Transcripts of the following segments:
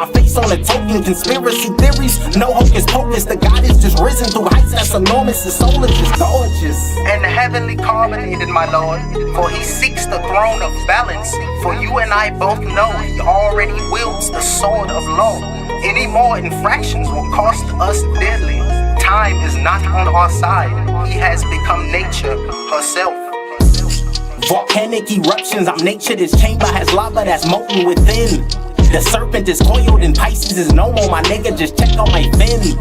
My face on a token, conspiracy theories, no hocus pocus. The God is just risen through heights that's enormous. The soul is just gorgeous and heavenly carbonated, my Lord. For he seeks the throne of balance. For you and I both know he already wields the sword of law. Any more infractions will cost us dearly. Time is not on our side. He has become nature herself. Volcanic eruptions, I'm nature. This chamber has lava that's molten within. The serpent is coiled and Pisces is no more, my nigga, just check on my fin.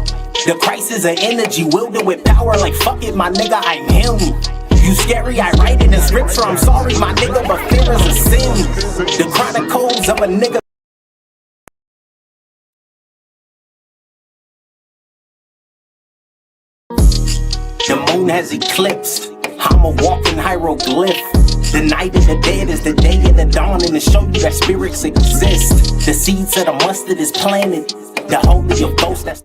The Christ is an energy wielded with power like fuck it, my nigga, I'm him. You scary, I write it in scripture, I'm sorry, my nigga, but fear is a sin. The chronicles of a nigga. The moon has eclipsed, I'm a walking hieroglyph. The night of the dead is the day of the dawn, and to show you that spirits exist. The seeds of the mustard is planted, the holy of ghosts that's...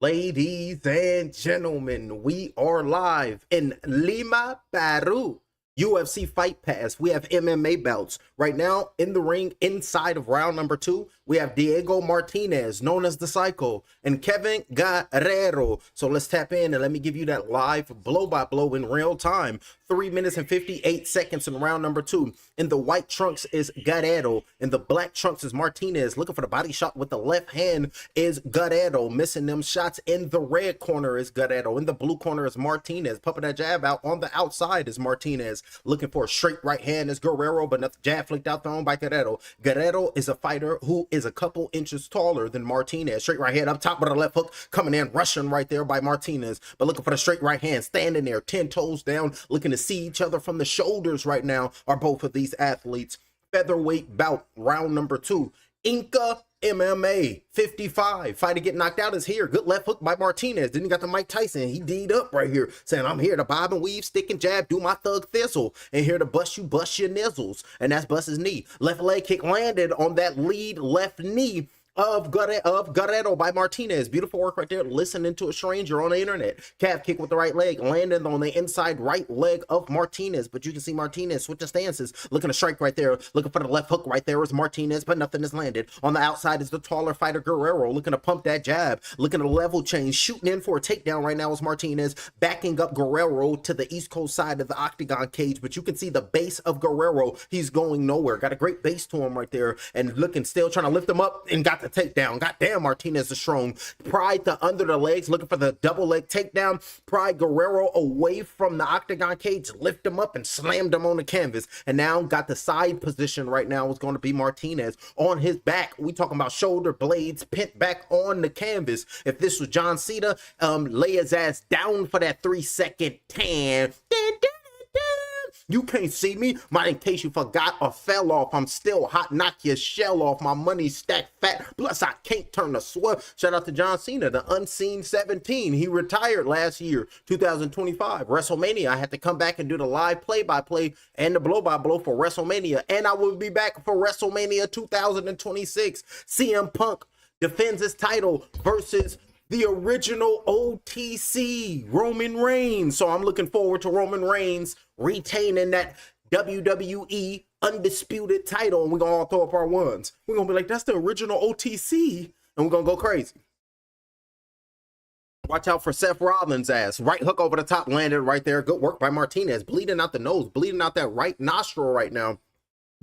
Ladies and gentlemen, we are live in Lima, Peru. UFC Fight Pass. We have MMA bouts. Right now, in the ring, inside of round number 2, we have Diego Martinez, known as the Psycho, and Kevin Guerrero. So let's tap in and let me give you that live blow-by-blow in real time. 3 minutes and 58 seconds in round number 2. In the white trunks is Guerrero. In the black trunks is Martinez. Looking for the body shot with the left hand is Guerrero. Missing them shots. In the red corner is Guerrero. In the blue corner is Martinez. Pumping that jab out on the outside is Martinez. Looking for a straight right hand is Guerrero, but nothing jab flicked out thrown by Guerrero. Guerrero is a fighter who is a couple inches taller than Martinez. Straight right hand up top with a left hook coming in, rushing right there by Martinez, but looking for the straight right hand, standing there 10 toes down, looking to see each other from the shoulders right now are both of these athletes. Featherweight bout, round number 2. Inka MMA 55. Fight to get knocked out is here. Good left hook by Martinez. Then you got the Mike Tyson. He D'd up right here, saying, I'm here to bob and weave, stick and jab, do my thug thistle, and here to bust your nizzles. And that's bust his knee. Left leg kick landed on that lead left knee of Guerrero by Martinez. Beautiful work right there, listening to a stranger on the internet. Calf kick with the right leg, landed on the inside right leg of Martinez, but you can see Martinez switching stances, looking to strike right there, looking for the left hook right there is Martinez, but nothing is landed. On the outside is the taller fighter Guerrero, looking to pump that jab, looking to level change, shooting in for a takedown right now is Martinez, backing up Guerrero to the East Coast side of the octagon cage, but you can see the base of Guerrero. He's going nowhere. Got a great base to him right there, and looking, still trying to lift him up, and got the takedown. Goddamn, Martinez is strong. Pried the under the legs, looking for the double leg takedown. Pried Guerrero away from the octagon cage, lift him up and slammed him on the canvas. And now got the side position right now is going to be Martinez on his back. We talking about shoulder blades pent back on the canvas. If this was John Cena, lay his ass down for that 3-second tan. You can't see me. In case you forgot or fell off, I'm still hot. Knock your shell off. My money stacked fat. Plus, I can't turn the swell. Shout out to John Cena, the unseen 17. He retired last year, 2025. WrestleMania. I had to come back and do the live play-by-play and the blow-by-blow for WrestleMania. And I will be back for WrestleMania 2026. CM Punk defends his title versus the original OTC, Roman Reigns. So I'm looking forward to Roman Reigns retaining that WWE undisputed title, and we're gonna all throw up our ones. We're gonna be like, that's the original OTC, and we're gonna go crazy. Watch out for Seth Rollins' ass. Right hook over the top, landed right there. Good work by Martinez. Bleeding out the nose, bleeding out that right nostril right now.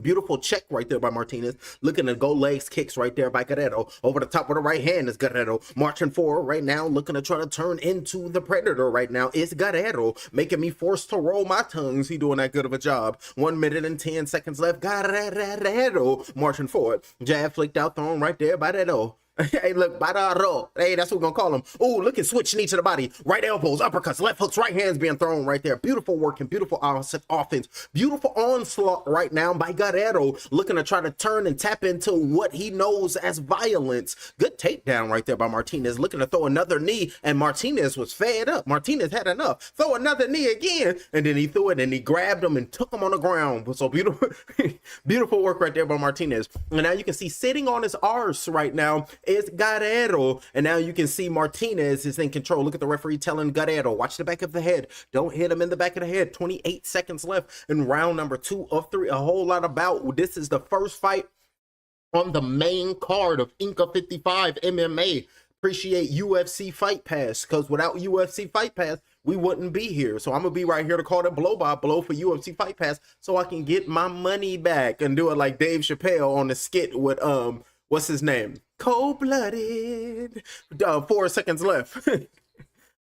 Beautiful check right there by Martinez. Looking to go legs kicks right there by Guerrero. Over the top with the right hand is Guerrero. Marching forward right now, looking to try to turn into the Predator right now is Guerrero. Making me forced to roll my tongues. He doing that good of a job. 1 minute and 10 seconds left. Guerrero marching forward. Jab flicked out, thrown right there by Guerrero. Hey, look, Badaro. Hey, that's what we're gonna call him. Oh, look at switch knee to the body. Right elbows, uppercuts, left hooks, right hands being thrown right there. Beautiful work and beautiful offense. Beautiful onslaught right now by Guerrero, looking to try to turn and tap into what he knows as violence. Good takedown right there by Martinez, looking to throw another knee, and Martinez was fed up. Martinez had enough. Throw another knee again, and then he threw it, and he grabbed him and took him on the ground. So beautiful, beautiful work right there by Martinez. And now you can see sitting on his arse right now is Guerrero, and now you can see Martinez is in control. Look at the referee telling Guerrero, watch the back of the head, don't hit him in the back of the head. 28 seconds left in round number 2 of 3. A whole lot about this is the first fight on the main card of Inka 55 MMA. Appreciate UFC Fight Pass, because without UFC Fight Pass, we wouldn't be here. So I'm gonna be right here to call it blow by blow for UFC Fight Pass, so I can get my money back and do it like Dave Chappelle on the skit with what's his name, Cold-Blooded. 4 seconds left.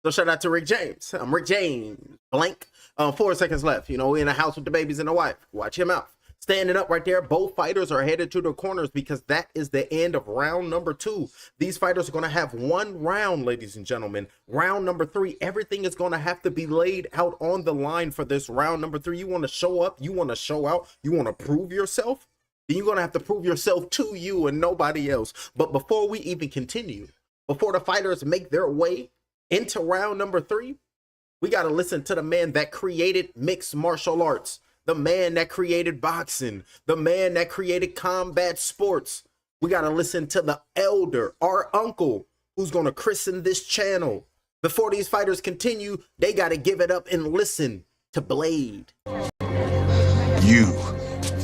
So shout out to Rick James. I'm Rick James. Blank. 4 seconds left. You know, we in the house with the babies and the wife. Watch him out. Standing up right there, both fighters are headed to the corners because that is the end of round number 2. These fighters are going to have one round, ladies and gentlemen. Round number 3, everything is going to have to be laid out on the line for this round number 3. You want to show up, you want to show out, you want to prove yourself, then you're going to have to prove yourself to you and nobody else. But before we even continue, before the fighters make their way into round number 3, we got to listen to the man that created mixed martial arts. The man that created boxing, the man that created combat sports. We got to listen to the elder, our uncle, who's going to christen this channel. Before these fighters continue, they got to give it up and listen to Blade. You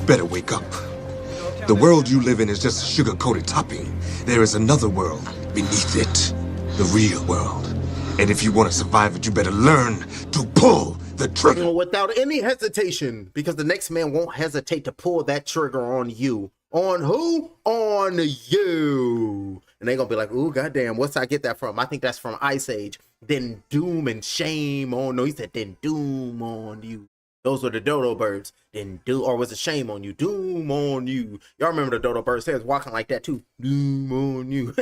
better wake up. The world you live in is just a sugar-coated topping. There is another world beneath it, the real world. And if you want to survive it, you better learn to pull the trigger. Without any hesitation, because the next man won't hesitate to pull that trigger on you. On who? On you. And they're going to be like, ooh, goddamn, what's I get that from? I think that's from Ice Age. Then doom and shame on, no, he said, then doom on you. Those were the dodo birds. Then do, or was it shame on you? Doom on you. Y'all remember the dodo birds? They was walking like that too. Doom on you.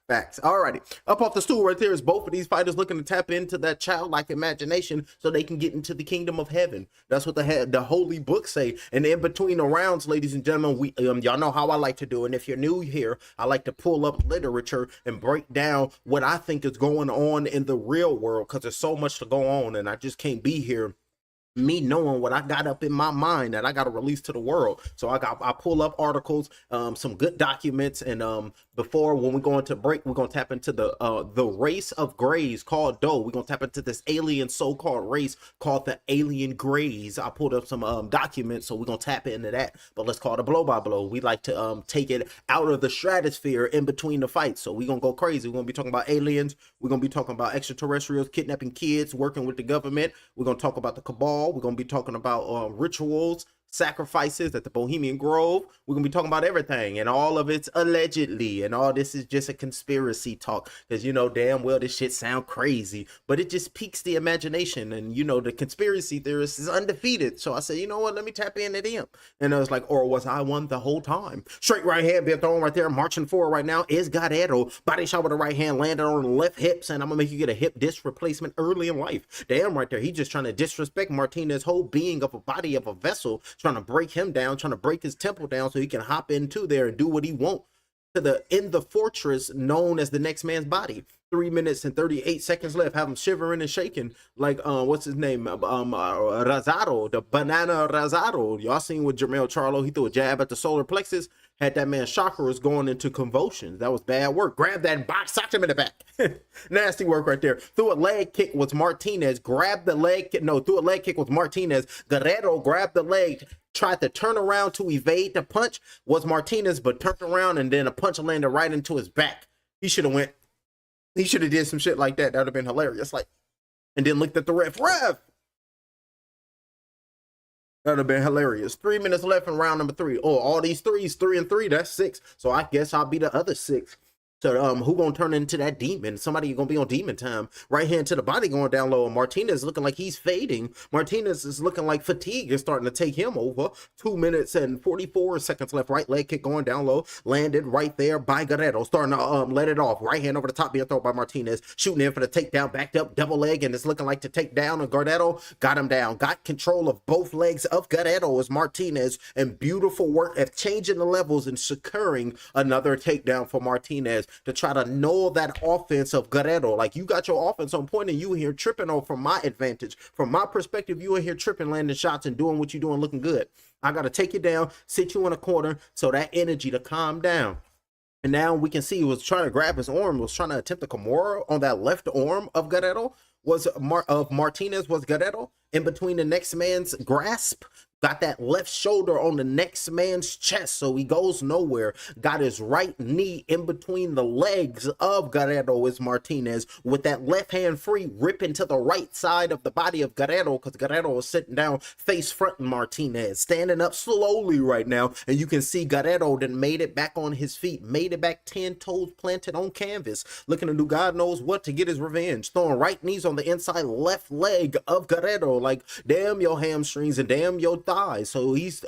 Facts. Alrighty. Up off the stool right there is both of these fighters looking to tap into that childlike imagination so they can get into the kingdom of heaven. That's what the holy books say. And in between the rounds, ladies and gentlemen, we y'all know how I like to do. And if you're new here, I like to pull up literature and break down what I think is going on in the real world, because there's so much to go on, and I just can't be here me knowing what I got up in my mind that I got to release to the world. So I pull up articles, some good documents, and before, when we go into break, we're gonna tap into the race of Greys called Doe. We're gonna tap into this alien so-called race called the alien Greys. I pulled up some documents, so we're gonna tap into that. But let's call it a blow by blow. We like to take it out of the stratosphere in between the fights. So we're gonna go crazy. We're gonna be talking about aliens. We're gonna be talking about extraterrestrials kidnapping kids, working with the government. We're gonna talk about the cabal. We're gonna be talking about rituals, sacrifices at the Bohemian Grove. We're gonna be talking about everything, and all of it's allegedly, and all this is just a conspiracy talk, because you know damn well this shit sound crazy, but it just piques the imagination. And you know the conspiracy theorist is undefeated, so I said, you know what, let me tap into them. And I was like, or was I one the whole time? Straight right hand being thrown right there, marching forward right now is Guerrero. Body shot with the right hand, landed on the left hips, and I'm gonna make you get a hip disc replacement early in life. Damn right there, he just trying to disrespect Martinez's whole being of a body of a vessel, trying to break him down, trying to break his temple down so he can hop into there and do what he wants in the fortress known as the next man's body. 3 minutes and 38 seconds left. Have him shivering and shaking like what's his name, Razado, the banana Razado. Y'all seen with Jermell Charlo, he threw a jab at the solar plexus, had that man chakras going into convulsions. That was bad work. Grabbed that and box, socked him in the back. Nasty work right there. Threw a leg kick was Martinez. Grabbed the leg kick. No, threw a leg kick was Martinez. Guerrero grabbed the leg, tried to turn around to evade the punch was Martinez, but turned around and then a punch landed right into his back. He should have did some shit like that. That would have been hilarious. Like, and then looked at the ref. That would have been hilarious. 3 minutes left in round number 3. Oh, all these threes, 3 and 3, that's 6. So I guess I'll be the other 6. So who gonna turn into that demon? Somebody gonna be on demon time. Right hand to the body going down low. Martinez looking like he's fading. Martinez is looking like fatigue is starting to take him over. 2 minutes and 44 seconds left. Right leg kick going down low. Landed right there by Guerrero. Starting to let it off. Right hand over the top being thrown by Martinez. Shooting in for the takedown. Backed up double leg, and it's looking like to take down. And Guerrero got him down. Got control of both legs of Guerrero as Martinez. And beautiful work at changing the levels and securing another takedown for Martinez to try to know that offense of Guerrero. Like, you got your offense on point and you in here tripping on from my advantage. From my perspective, you in here tripping, landing shots and doing what you're doing, looking good. I got to take you down, sit you in a corner so that energy to calm down. And now we can see he was trying to grab his arm, was trying to attempt a Kimura on that left arm of Guerrero. Martinez was Guerrero in between the next man's grasp. Got that left shoulder on the next man's chest, so he goes nowhere. Got his right knee in between the legs of Guerrero is Martinez, with that left hand free ripping to the right side of the body of Guerrero, because Guerrero is sitting down face front and Martinez standing up slowly right now. And you can see Guerrero then made it back on his feet, made it back 10 toes planted on canvas, looking to do God knows what to get his revenge, throwing right knees on the inside left leg of Guerrero, like damn your hamstrings and damn your thighs. So he's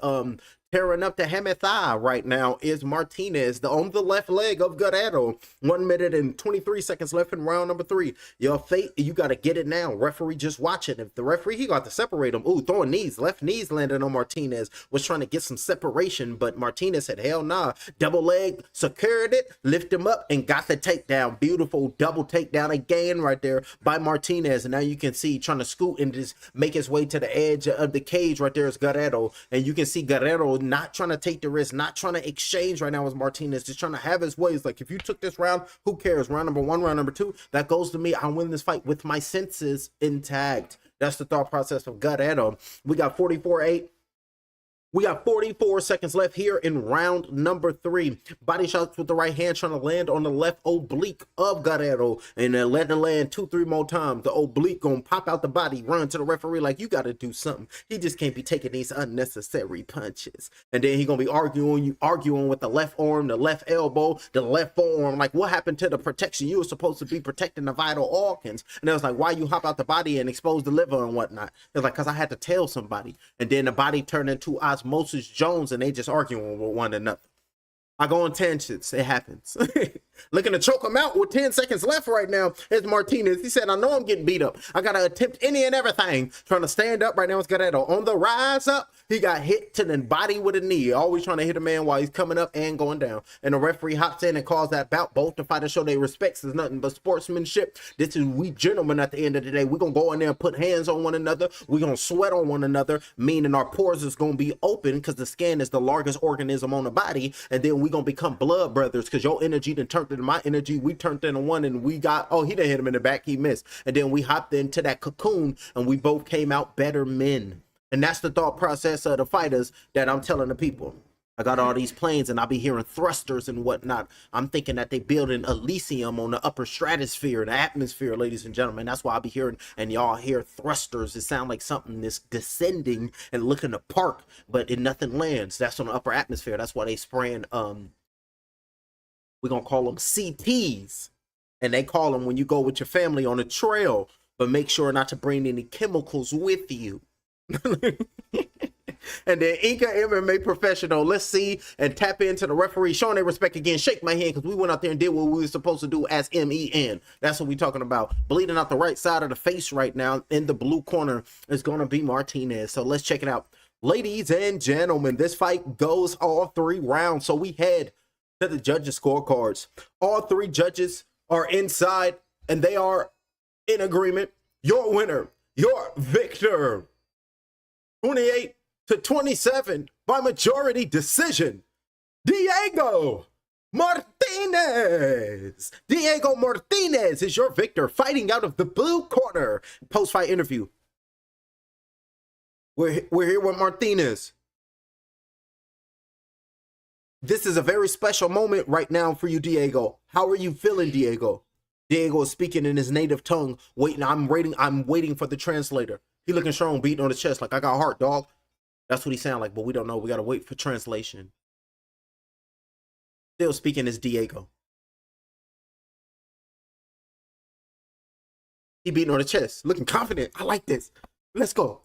tearing up the hammer thigh right now is Martinez, on the left leg of Guerrero. 1 minute and 23 seconds left in round number 3. Your fate, you got to get it now. Referee just watch it. If the referee, he got to separate him. Ooh, throwing knees. Left knees landing on Martinez. Was trying to get some separation, but Martinez said, hell nah. Double leg, secured it, lift him up, and got the takedown. Beautiful double takedown again right there by Martinez. And now you can see trying to scoot and just make his way to the edge of the cage right there is Guerrero. And you can see Guerrero not trying to take the risk, not trying to exchange right now with Martinez, just trying to have his ways. Like, if you took this round, who cares? Round number 1, round number 2, that goes to me. I win this fight with my senses intact. That's the thought process of Guerrero. We got 44-8. We got 44 seconds left here in round number 3. Body shots with the right hand trying to land on the left oblique of Guerrero. And then let it land 2-3 more times. The oblique gonna pop out the body, run to the referee like, you gotta do something. He just can't be taking these unnecessary punches. And then he gonna be arguing with the left arm, the left elbow, the left forearm. Like, what happened to the protection? You were supposed to be protecting the vital organs. And it was like, why you hop out the body and expose the liver and whatnot? It's like, because I had to tell somebody. And then the body turned into Osmosis Jones, and they just arguing with one another. I go on tangents. It happens. Looking to choke him out with 10 seconds left right now is Martinez. He said, I know I'm getting beat up. I got to attempt any and everything. Trying to stand up right now is Guerrero. On the rise up, he got hit to the body with a knee. Always trying to hit a man while he's coming up and going down. And the referee hops in and calls that bout. Both the fighters show their respects. There's nothing but sportsmanship. This is we gentlemen at the end of the day. We're going to go in there and put hands on one another. We're going to sweat on one another, meaning our pores is going to be open because the skin is the largest organism on the body. And then we're going to become blood brothers because your energy then turned into my energy. We turned into one, and we got, oh, he didn't hit him in the back. He missed. And then we hopped into that cocoon, and we both came out better men. And that's the thought process of the fighters that I'm telling the people. I got all these planes, and I be hearing thrusters and whatnot. I'm thinking that they building Elysium on the upper stratosphere, the atmosphere, ladies and gentlemen. That's why I be hearing, and y'all hear thrusters. It sound like something that's descending and looking to park, but nothing lands. That's on the upper atmosphere. That's why they spraying, we're going to call them CTs. And they call them when you go with your family on a trail, but make sure not to bring any chemicals with you. And then Inka MMA professional, let's see and tap into the referee, showing their respect again. Shake my hand because we went out there and did what we were supposed to do as MEN. That's what we're talking about. Bleeding out the right side of the face right now in the blue corner is going to be Martinez. So let's check it out. Ladies and gentlemen, this fight goes all 3 rounds. So we head to the judges' scorecards. All 3 judges are inside and they are in agreement. Your winner, your victor, 28-27 by majority decision, Diego Martinez. Diego Martinez is your victor, fighting out of the blue corner. Post-fight interview. We're here with Martinez. This is a very special moment right now for you, Diego. How are you feeling, Diego? Diego is speaking in his native tongue. I'm waiting for the translator. He looking strong, beating on his chest like, I got heart, dog. That's what he sound like, but we don't know. We got to wait for translation. Still speaking as Diego. He beating on the chest, looking confident. I like this. Let's go.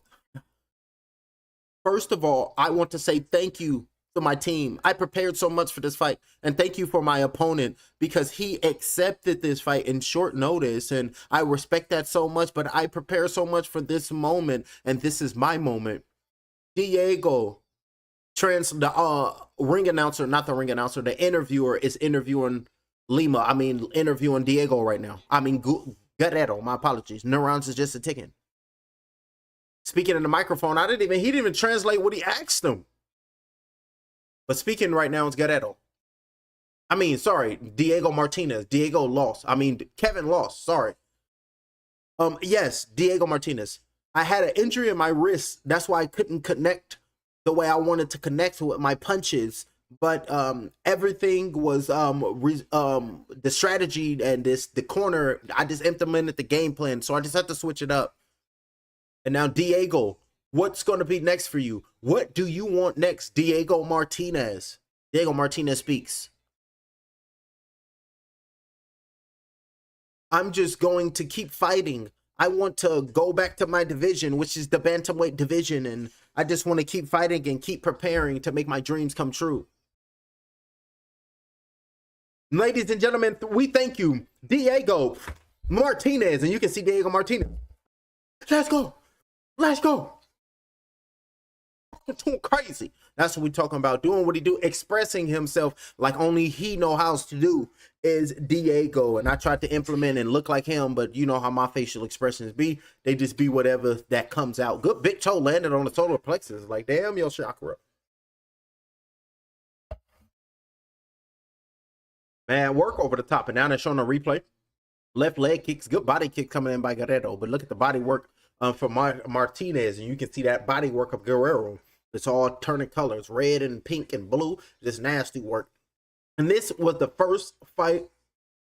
First of all, I want to say thank you to my team. I prepared so much for this fight, and thank you for my opponent because he accepted this fight in short notice, and I respect that so much, but I prepare so much for this moment, and this is my moment. Diego, the ring announcer, not the ring announcer, the interviewer is interviewing interviewing Diego right now. Guerrero, my apologies. Neurons is just a ticking. Speaking in the microphone, he didn't even translate what he asked him. But speaking right now is Guerrero. Diego Martinez. Diego lost. Kevin lost. Sorry. Yes, Diego Martinez. I had an injury in my wrist. That's why I couldn't connect the way I wanted to connect with my punches. But everything was the strategy and the corner. I just implemented the game plan, so I just had to switch it up. And now, Diego, what's going to be next for you? What do you want next, Diego Martinez? Diego Martinez speaks. I'm just going to keep fighting. I want to go back to my division, which is the bantamweight division, and I just want to keep fighting and keep preparing to make my dreams come true. Ladies and gentlemen, we thank you, Diego Martinez, and you can see Diego Martinez. Let's go. Let's go. Doing crazy. That's what we're talking about. Doing what he do, expressing himself like only he know how to do is Diego. And I tried to implement and look like him, but you know how my facial expressions be. They just be whatever that comes out. Good big toe landed on the solar plexus. Like, damn, your chakra. Man, work over the top. And now they're showing a replay. Left leg kicks. Good body kick coming in by Guerrero. But look at the body work for Martinez. And you can see that body work of Guerrero. It's all turning colors. Red and pink and blue. Just nasty work. And this was the first fight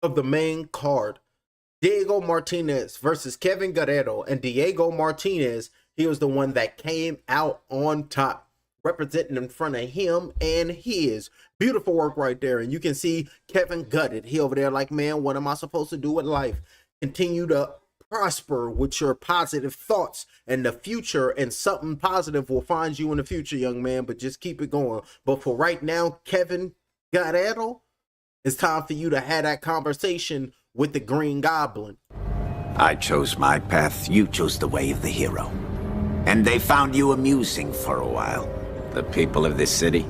of the main card. Diego Martinez versus Kevin Guerrero. And Diego Martinez, he was the one that came out on top, representing in front of him and his. Beautiful work right there. And you can see Kevin gutted. He over there like, man, what am I supposed to do with life? Continue to prosper with your positive thoughts and the future, and something positive will find you in the future, young man. But just keep it going. But for right now, Kevin Guerrero, it's time for you to have that conversation with the Green Goblin. I chose my path, you chose the way of the hero. And they found you amusing for a while, the people of this city.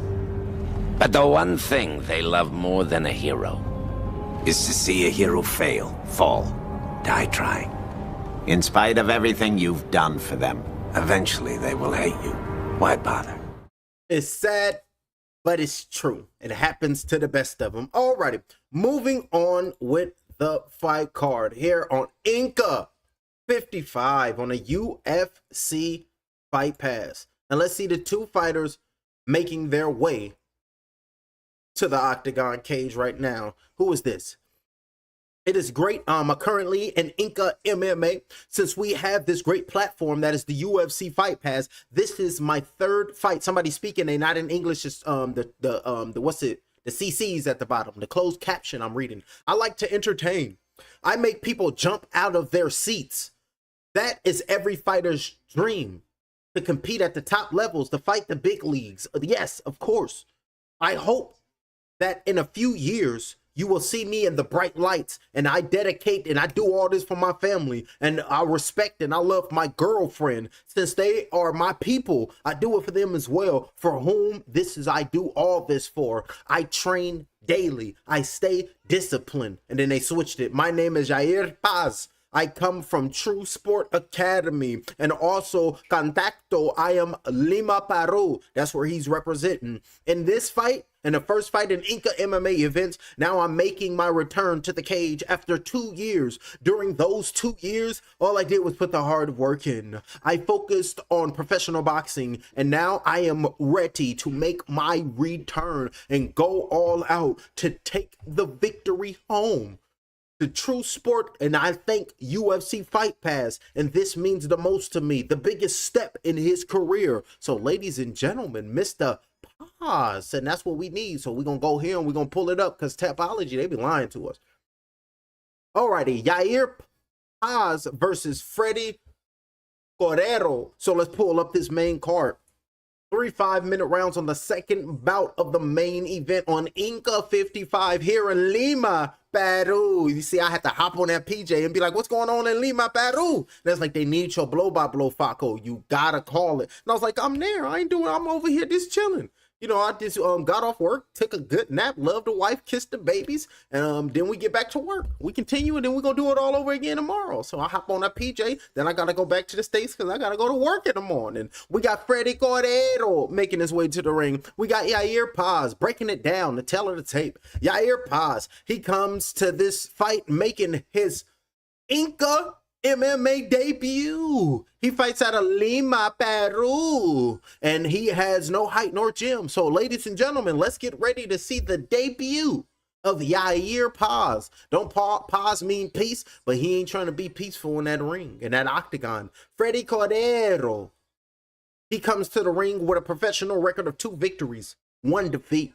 But the one thing they love more than a hero is to see a hero fail, fall, die trying. In spite of everything you've done for them, eventually they will hate you. Why bother? It's sad, but it's true. It happens to the best of them. Alrighty, moving on with the fight card here on Inka 55 on a UFC Fight Pass. And let's see the two fighters making their way to the octagon cage right now. Who is this? It is great. Currently in Inka MMA, since we have this great platform that is the UFC Fight Pass. This is my third fight. Somebody speaking, they not in English. It's what's it? The CC's at the bottom, the closed caption I'm reading. I like to entertain. I make people jump out of their seats. That is every fighter's dream, to compete at the top levels, to fight the big leagues. Yes, of course. I hope that in a few years, you will see me in the bright lights, and I dedicate and I do all this for my family, and I respect and I love my girlfriend. Since they are my people, I do it for them as well, for whom this is I do all this for. I train daily. I stay disciplined. And then they switched it. My name is Jair Paz. I come from True Sport Academy, and also Contacto. I am Lima, Peru. That's where he's representing. In this fight, in the first fight in Inka MMA events, now I'm making my return to the cage after 2 years. During those 2 years, all I did was put the hard work in. I focused on professional boxing, and now I am ready to make my return and go all out to take the victory home. The True Sport, and I thank UFC Fight Pass, and this means the most to me, the biggest step in his career. So ladies and gentlemen, Mr. Paz, and that's what we need. So we're gonna go here and we're gonna pull it up, because Tapology, they be lying to us. Alrighty, Jair Paz versus Freddy Guerrero. So let's pull up this main card. 3 5-minute rounds on the second bout of the main event on Inka 55 here in Lima, Peru. You see, I had to hop on that PJ and be like, what's going on in Lima, Peru? And that's like, they need your blow-by-blow, Faco. You gotta call it. And I was like, I'm there. I ain't doing it. I'm over here just chilling. You know, I just got off work, took a good nap, loved the wife, kissed the babies, and then we get back to work. We continue, and then we're going to do it all over again tomorrow. So I hop on that PJ, then I got to go back to the States because I got to go to work in the morning. We got Freddy Guerrero making his way to the ring. We got Jair Paz breaking it down, the tell of the tape. Jair Paz, he comes to this fight making his Inka MMA debut. He fights out of Lima, Peru, and he has no height nor gym. So, ladies and gentlemen, let's get ready to see the debut of Yair Paz. Don't pause mean peace, but he ain't trying to be peaceful in that ring, in that octagon. Freddy Cordero. He comes to the ring with a professional record of 2 victories, 1 defeat.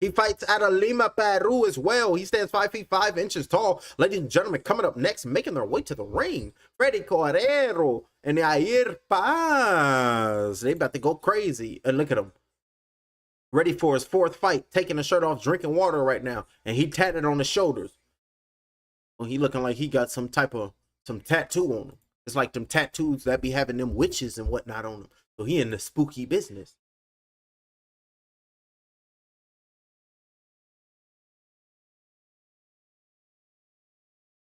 He fights out of Lima, Peru as well. He stands 5 feet 5 inches tall. Ladies and gentlemen, coming up next, making their way to the ring, Freddy Cordero and Yair Paz. They about to go crazy. And look at him. Ready for his 4th fight, taking the shirt off, drinking water right now. And he tatted on his shoulders. Well, he looking like he got some tattoo on him. It's like them tattoos that be having them witches and whatnot on him. So he in the spooky business.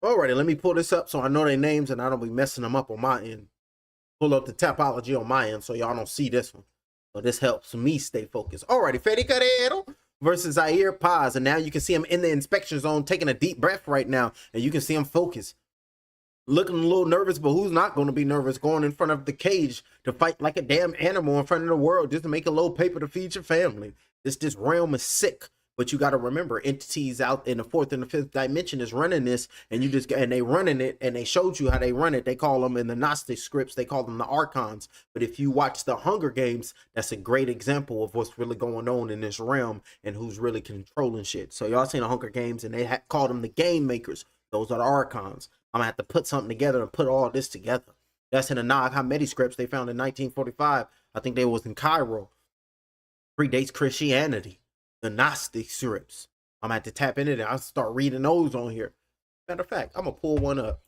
Alrighty, let me pull this up so I know their names and I don't be messing them up on my end. Pull up the topology on my end so y'all don't see this one. So this helps me stay focused. Alrighty, Freddy Cordero versus Yair Paz. And now you can see him in the inspection zone taking a deep breath right now. And you can see him focused. Looking a little nervous, but who's not going to be nervous going in front of the cage to fight like a damn animal in front of the world just to make a little paper to feed your family? This realm is sick. But you got to remember, entities out in the 4th and the 5th dimension is running this, and they running it, and they showed you how they run it. They call them in the Gnostic scripts, they call them the Archons. But if you watch the Hunger Games, that's a great example of what's really going on in this realm and who's really controlling shit. So y'all seen the Hunger Games, and they called them the Game Makers. Those are the Archons. I'm gonna have to put something together and put all this together. That's in the Nag Hammadi scripts they found in 1945. I think they was in Cairo. Predates Christianity. The Gnostic scripts. I'm gonna have to tap into it. I'll start reading those on here. Matter of fact, I'm gonna pull one up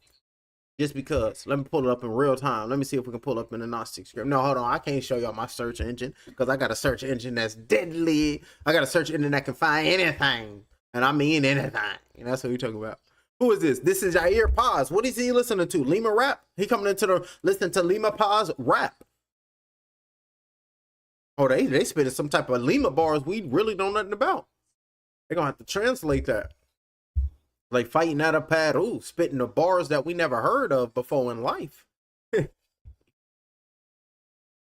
just because. Let me pull it up in real time. Let me see if we can pull up in the Gnostic script. No, hold on. I can't show y'all my search engine because I got a search engine that's deadly. I got a search engine that can find anything, and I mean anything. And that's what we're talking about. Who is this? This is Yair Paz. What is he listening to? Lima rap? He coming into the listening to Lima Paz rap. Oh, they spitting some type of Lima bars we really know nothing about. They're gonna have to translate that. Like fighting out of Peru, spitting the bars that we never heard of before in life.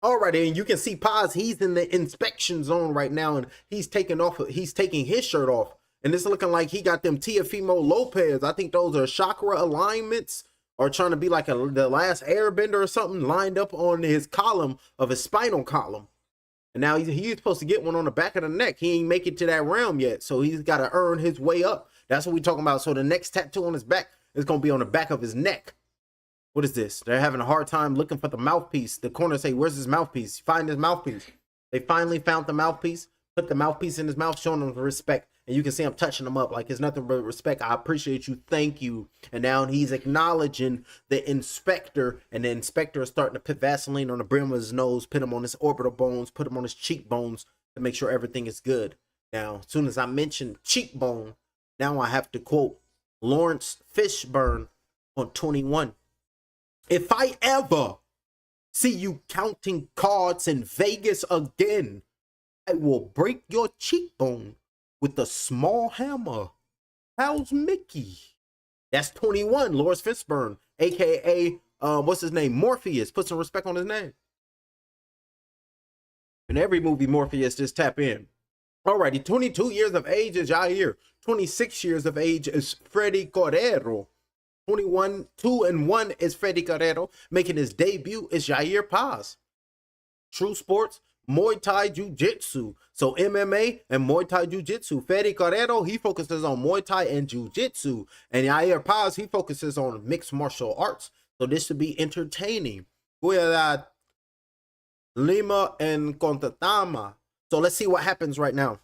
Alrighty, and you can see Paz, he's in the inspection zone right now, and he's taking his shirt off. And it's looking like he got them Teofimo Lopez. I think those are chakra alignments, or trying to be like the last airbender or something, lined up on his column of his spinal column. And now he's supposed to get one on the back of the neck. He ain't make it to that realm yet. So he's got to earn his way up. That's what we're talking about. So the next tattoo on his back is going to be on the back of his neck. What is this? They're having a hard time looking for the mouthpiece. The corner say, where's his mouthpiece? Find his mouthpiece. They finally found the mouthpiece. Put the mouthpiece in his mouth, showing him respect. And you can see I'm touching him up like it's nothing but respect. I appreciate you. Thank you. And now he's acknowledging the inspector. And the inspector is starting to put Vaseline on the brim of his nose, put him on his orbital bones, put him on his cheekbones to make sure everything is good. Now, as soon as I mention cheekbone, now I have to quote Lawrence Fishburne on 21. If I ever see you counting cards in Vegas again, I will break your cheekbone with a small hammer. How's Mickey? That's 21, Lawrence Fishburne, aka what's his name? Morpheus. Put some respect on his name. In every movie, Morpheus just tap in. Alrighty, 22 years of age is Yair. 26 years of age is Freddy Cordero. 21, 2-1 is Freddy Cordero. Making his debut is Yair Paz. True Sports, Muay Thai Jiu-Jitsu. So MMA and Muay Thai Jiu-Jitsu. Freddy Cordero, he focuses on Muay Thai and Jiu-Jitsu. And Yair Paz, he focuses on mixed martial arts. So this should be entertaining. Lima and Contatama. So let's see what happens right now.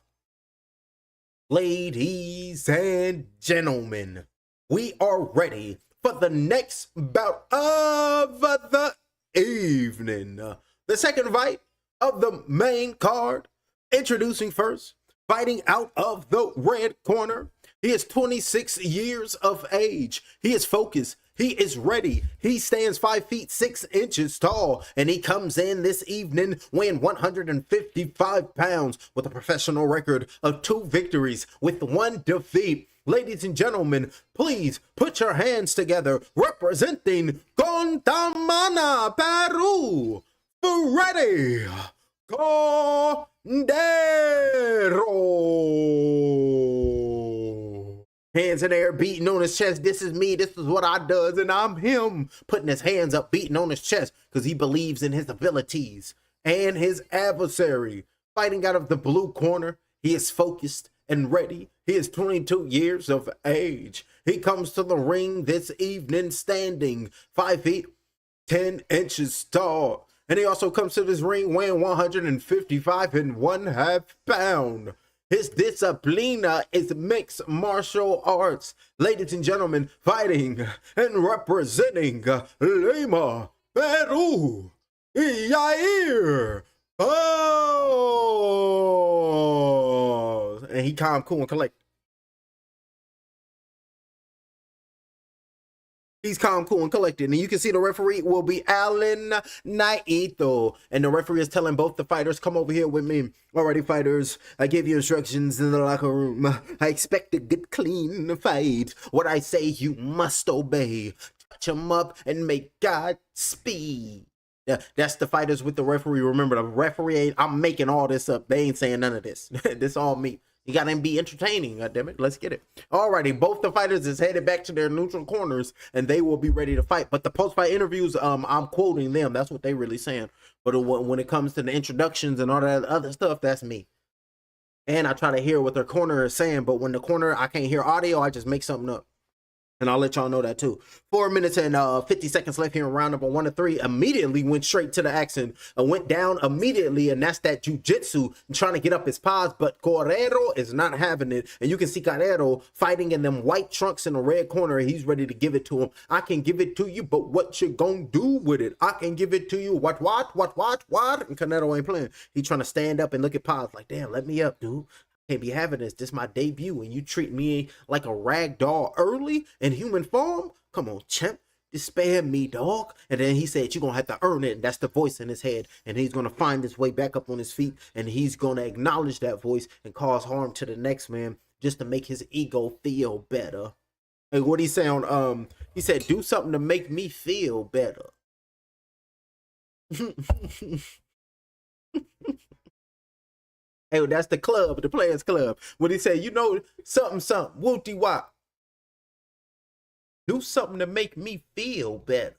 Ladies and gentlemen, we are ready for the next bout of the evening. The second fight of the main card. Introducing first, fighting out of the red corner. He is 26 years of age. He is focused. He is ready. He stands 5 feet 6 inches tall, and he comes in this evening weighing 155 pounds with a professional record of 2 victories with 1 defeat. Ladies and gentlemen, please put your hands together, representing Contamana, Peru, Freddy Cordero. Hands in the air, beating on his chest. This is me. This is what I does, and I'm him. Putting his hands up, beating on his chest, because he believes in his abilities and his adversary. Fighting out of the blue corner, he is focused and ready. He is 22 years of age. He comes to the ring this evening standing 5 feet 10 inches tall. And he also comes to this ring weighing 155 and 1/2 pounds. His disciplina is mixed martial arts. Ladies and gentlemen, fighting and representing Lima, Peru, Yair. Oh, and he calm, cool, and collected. He's calm, cool, and collected. And you can see the referee will be Alan Naito. And the referee is telling both the fighters, come over here with me. Alrighty, fighters, I gave you instructions in the locker room. I expect a good, clean fight. What I say, you must obey. Touch him up and make God speed. That's the fighters with the referee. Remember, the referee ain't, I'm making all this up. They ain't saying none of this. This all me. You gotta be entertaining, goddammit. Let's get it. Alrighty, both the fighters is headed back to their neutral corners, and they will be ready to fight. But the post-fight interviews, I'm quoting them. That's what they really saying. But when it comes to the introductions and all that other stuff, that's me. And I try to hear what their corner is saying, but when the corner, I can't hear audio, I just make something up. And I'll let y'all know that too. 4 minutes and 50 seconds left here in round number 1 of 3. Immediately went straight to the action. Went down immediately, and that's that jiu-jitsu, trying to get up his paws. But Cordero is not having it. And you can see Cordero fighting in them white trunks in the red corner. He's ready to give it to him. I can give it to you, but what you gonna do with it? I can give it to you. What? And Cordero ain't playing. He trying to stand up and look at paws like, damn, let me up, dude. Can't be having this. This is my debut, and you treat me like a rag doll early in human form? Come on, champ. Despair me, dog. And then he said, you're going to have to earn it. And that's the voice in his head. And he's going to find his way back up on his feet. And he's going to acknowledge that voice and cause harm to the next man just to make his ego feel better. And what he said on, he said, do something to make me feel better. Hey, that's the club, the Players Club. What he said, you know, something, whoopty wop. Do something to make me feel better.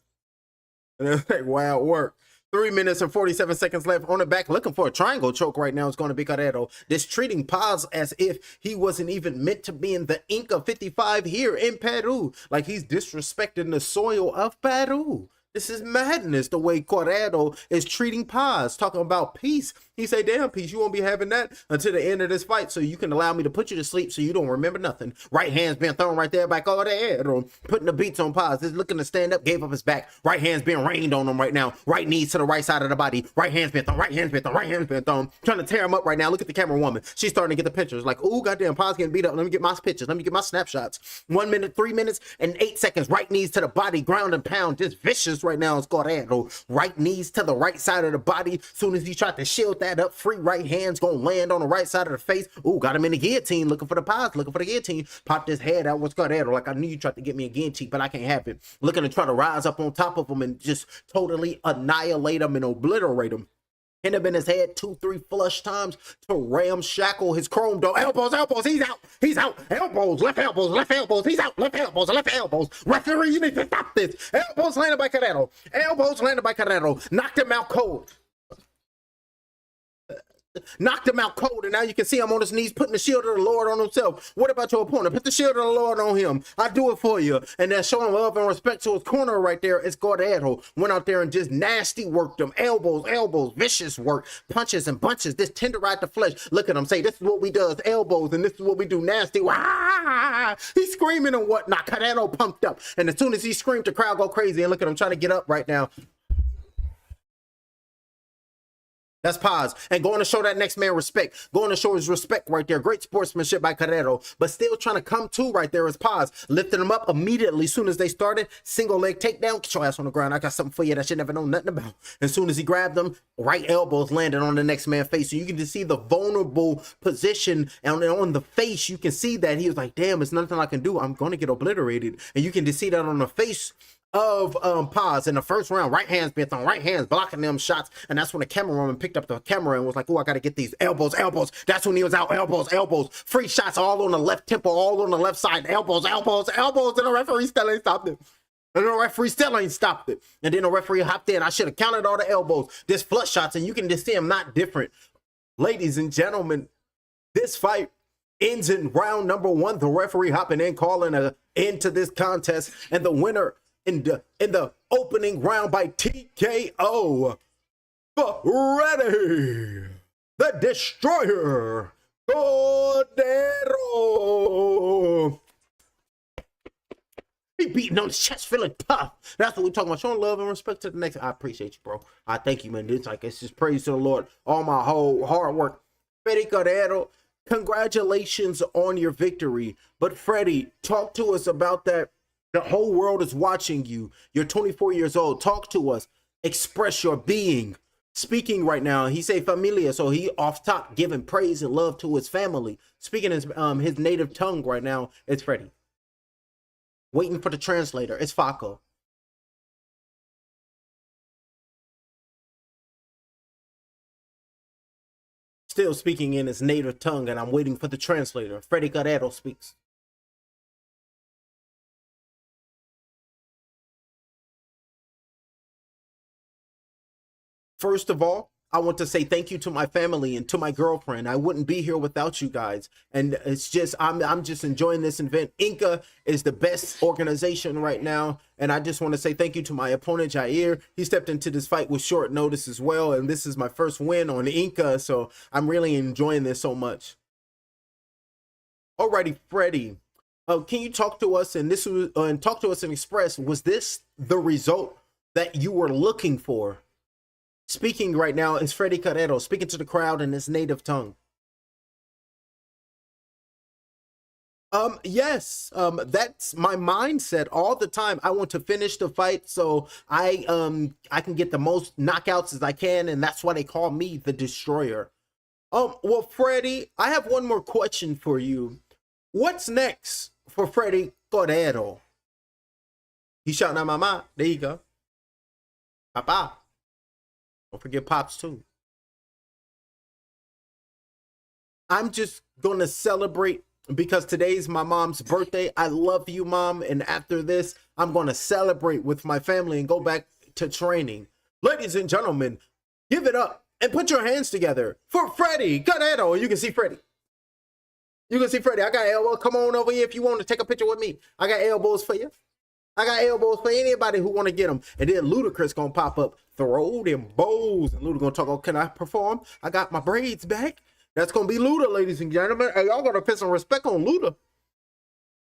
And it's like, wow, work. 3 minutes and 47 seconds left on the back. Looking for a triangle choke right now. It's going to be Cordero. This treating Paz as if he wasn't even meant to be in the Inka 55 here in Peru. Like he's disrespecting the soil of Peru. This is madness, the way Cordero is treating Paz, talking about peace. He say, damn, peace, you won't be having that until the end of this fight, so you can allow me to put you to sleep so you don't remember nothing. Right hand's being thrown right there by Cordero, putting the beats on Paz. He's looking to stand up, gave up his back. Right hand's being rained on him right now. Right knees to the right side of the body. Right hand's being thrown, right hand's being thrown, right hand's being thrown. Trying to tear him up right now. Look at the camera woman. She's starting to get the pictures. Like, ooh, goddamn, Paz getting beat up. Let me get my pictures. Let me get my snapshots. 1 minute, 3 minutes, and 8 seconds. Right knees to the body, ground and pound. Just vicious right now. It's Cordero. Right knees to the right side of the body. Soon as he tried to shield that up, free right hand's gonna land on the right side of the face. Ooh, got him in the guillotine, looking for the Paz, looking for the guillotine. Popped his head out. What's Cordero? Like, I knew you tried to get me a guillotine, but I can't have it. Looking to try to rise up on top of him and just totally annihilate him and obliterate him. Hit him in his head 2-3 flush times to ramshackle his chrome door. Elbows, he's out, elbows, left elbows, he's out, left elbows. Referee, you need to stop this. Elbows landed by Cordero. Knocked him out cold. Knocked him out cold, and now you can see him on his knees putting the shield of the Lord on himself. What about your opponent? Put the shield of the Lord on him. I do it for you. And then showing love and respect to his corner right there. It's Cordero. Went out there and just nasty worked him. Elbows, vicious work. Punches and bunches. This tenderize the flesh. Look at him say, this is what we do. Elbows, and this is what we do. Nasty. Wah! He's screaming and whatnot. Cordero pumped up. And as soon as he screamed, the crowd go crazy. And look at him trying to get up right now. That's pause. And going to show that next man respect. Going to show his respect right there. Great sportsmanship by Carrero. But still trying to come to right there is pause. Lifting him up immediately as soon as they started. Single leg takedown. Get your ass on the ground. I got something for you that you never know nothing about. As soon as he grabbed them, right elbows landed on the next man's face. So you can just see the vulnerable position. And on the face, you can see that he was like, damn, it's nothing I can do. I'm going to get obliterated. And you can just see that on the face of Paz in the first round. Right hands being thrown, right hands blocking them shots, and that's when the cameraman picked up the camera and was like, oh, I gotta get these elbows. That's when he was out. Elbows, free shots all on the left temple, all on the left side, elbows, and the referee still ain't stopped it. And the referee still ain't stopped it. And then the referee hopped in. I should have counted all the elbows. There's flush shots, and you can just see them not different. Ladies and gentlemen, this fight ends in round number 1. The referee hopping in, calling an end to this contest, and the winner in the opening round by TKO, Freddy the Destroyer Cordero. He beating on his chest, feeling tough. That's what we talking about. Showing love and respect to the next. I appreciate you, bro. I thank you, man. It's just praise to the Lord. All my whole hard work. Freddy Cordero, congratulations on your victory. But Freddy, talk to us about that. The whole world is watching you. You're 24 years old. Talk to us. Express your being. Speaking right now, he say familia, so he off top giving praise and love to his family. Speaking his native tongue right now, it's Freddy. Waiting for the translator, it's Faco. Still speaking in his native tongue, and I'm waiting for the translator. Freddy Cordero speaks. First of all, I want to say thank you to my family and to my girlfriend. I wouldn't be here without you guys. And it's just, I'm just enjoying this event. Inka is the best organization right now. And I just want to say thank you to my opponent, Jair. He stepped into this fight with short notice as well. And this is my first win on Inka. So I'm really enjoying this so much. Alrighty, Freddy. Can you talk to us and talk to us and express, was this the result that you were looking for? Speaking right now is Freddy Cordero, speaking to the crowd in his native tongue. Yes, that's my mindset all the time. I want to finish the fight so I can get the most knockouts as I can, and that's why they call me the Destroyer. Well, Freddy, I have one more question for you. What's next for Freddy Cordero? He's shouting out mama. There you go. Papa. Don't forget Pops too. I'm just gonna celebrate because today's my mom's birthday. I love you, Mom. And after this, I'm gonna celebrate with my family and go back to training. Ladies and gentlemen, give it up and put your hands together for Freddy Cordero. You can see Freddy. You can see Freddy. I got elbows. Come on over here if you want to take a picture with me. I got elbows for you. I got elbows for anybody who want to get them. And then Ludacris gonna pop up, throw them bows, and Luda gonna talk, oh, can I perform? I got my braids back. That's gonna be Luda, ladies and gentlemen. Hey, y'all gotta put some respect on Luda.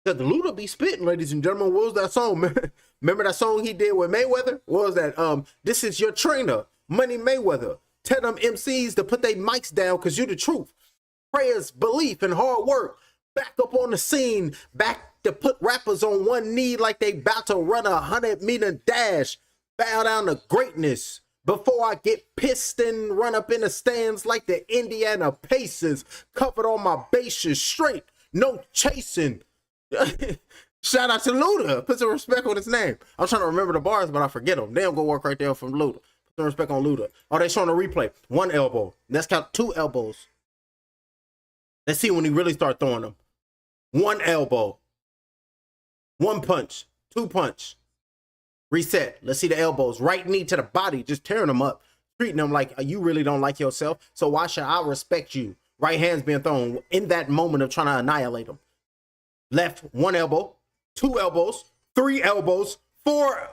Because Luda be spitting, ladies and gentlemen. What was that song? Remember that song he did with Mayweather? What was that? This is your trainer, Money Mayweather. Tell them MCs to put their mics down because you're the truth. Prayers, belief, and hard work. Back up on the scene, back to put rappers on one knee like they about to run a 100-meter dash. Bow down to greatness before I get pissed and run up in the stands like the Indiana Pacers. Covered on my bases straight, no chasing. Shout out to Luda. Put some respect on his name. I'm trying to remember the bars, but I forget them. They don't go work right there from Luda. Put some respect on Luda. Oh, they showing a replay. One elbow. Let's count 2 elbows. Let's see when he really start throwing them. 1 elbow. 1 punch. 2 punch. Reset. Let's see the elbows. Right knee to the body. Just tearing them up. Treating them like you really don't like yourself. So why should I respect you? Right hand's being thrown in that moment of trying to annihilate them. Left. 1 elbow. 2 elbows. 3 elbows. 4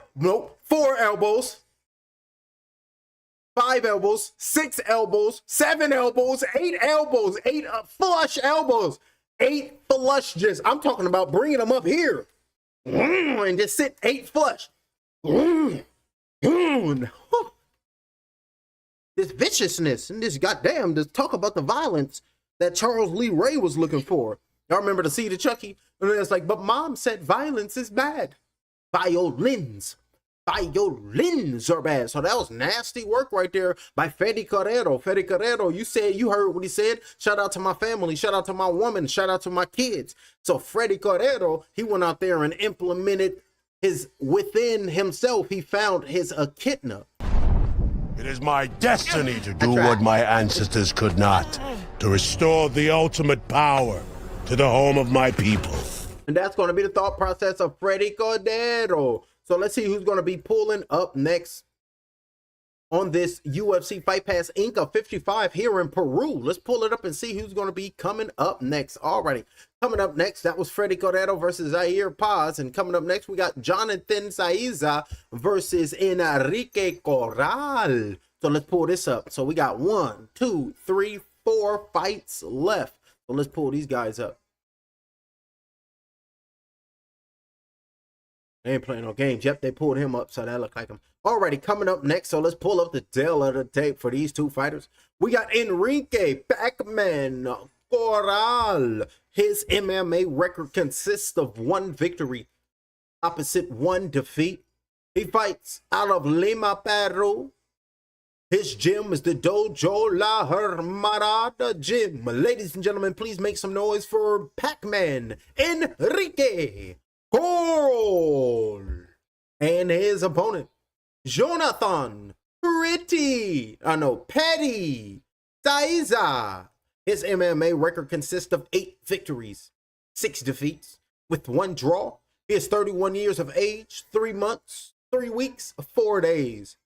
elbows. 5 elbows, 6 elbows, 7 elbows, 8 elbows, 8 flush elbows, 8 flushes. I'm talking about bringing them up here and just sit 8 flush. this viciousness and this this talk about the violence that Charles Lee Ray was looking for. Y'all remember the Seed of Chucky? And it's like, but mom said violence is bad. Violins are bad. So that was nasty work right there by Freddy Carrero. Freddy Carrero, you heard what he said. Shout out to my family. Shout out to my woman. Shout out to my kids. So Freddy Carrero, he went out there and implemented within himself. He found his echidna. It is my destiny to do what my ancestors could not, to restore the ultimate power to the home of my people. And that's going to be the thought process of Freddy Cordero. So let's see who's going to be pulling up next on this UFC Fight Pass Inka 55 here in Peru. Let's pull it up and see who's going to be coming up next. Alrighty, coming up next, that was Freddy Cordero versus Zaire Paz. And coming up next, we got Jonathan Saiza versus Enrique Corral. So let's pull this up. So we got 1, 2, 3, 4 fights left. So let's pull these guys up. They ain't playing no games. Yep, they pulled him up, so that looked like him. Already coming up next, so let's pull up the tail of the tape for these two fighters. We got Enrique Pac-Man Corral. His MMA record consists of 1 victory, opposite 1 defeat. He fights out of Lima, Peru. His gym is the Dojo La Hermarada Gym. Ladies and gentlemen, please make some noise for Pac-Man Enrique Corral and his opponent, Jonathan Petty Saiza. His MMA record consists of 8 victories, 6 defeats, with 1 draw. He is 31 years of age, 3 months, 3 weeks, 4 days.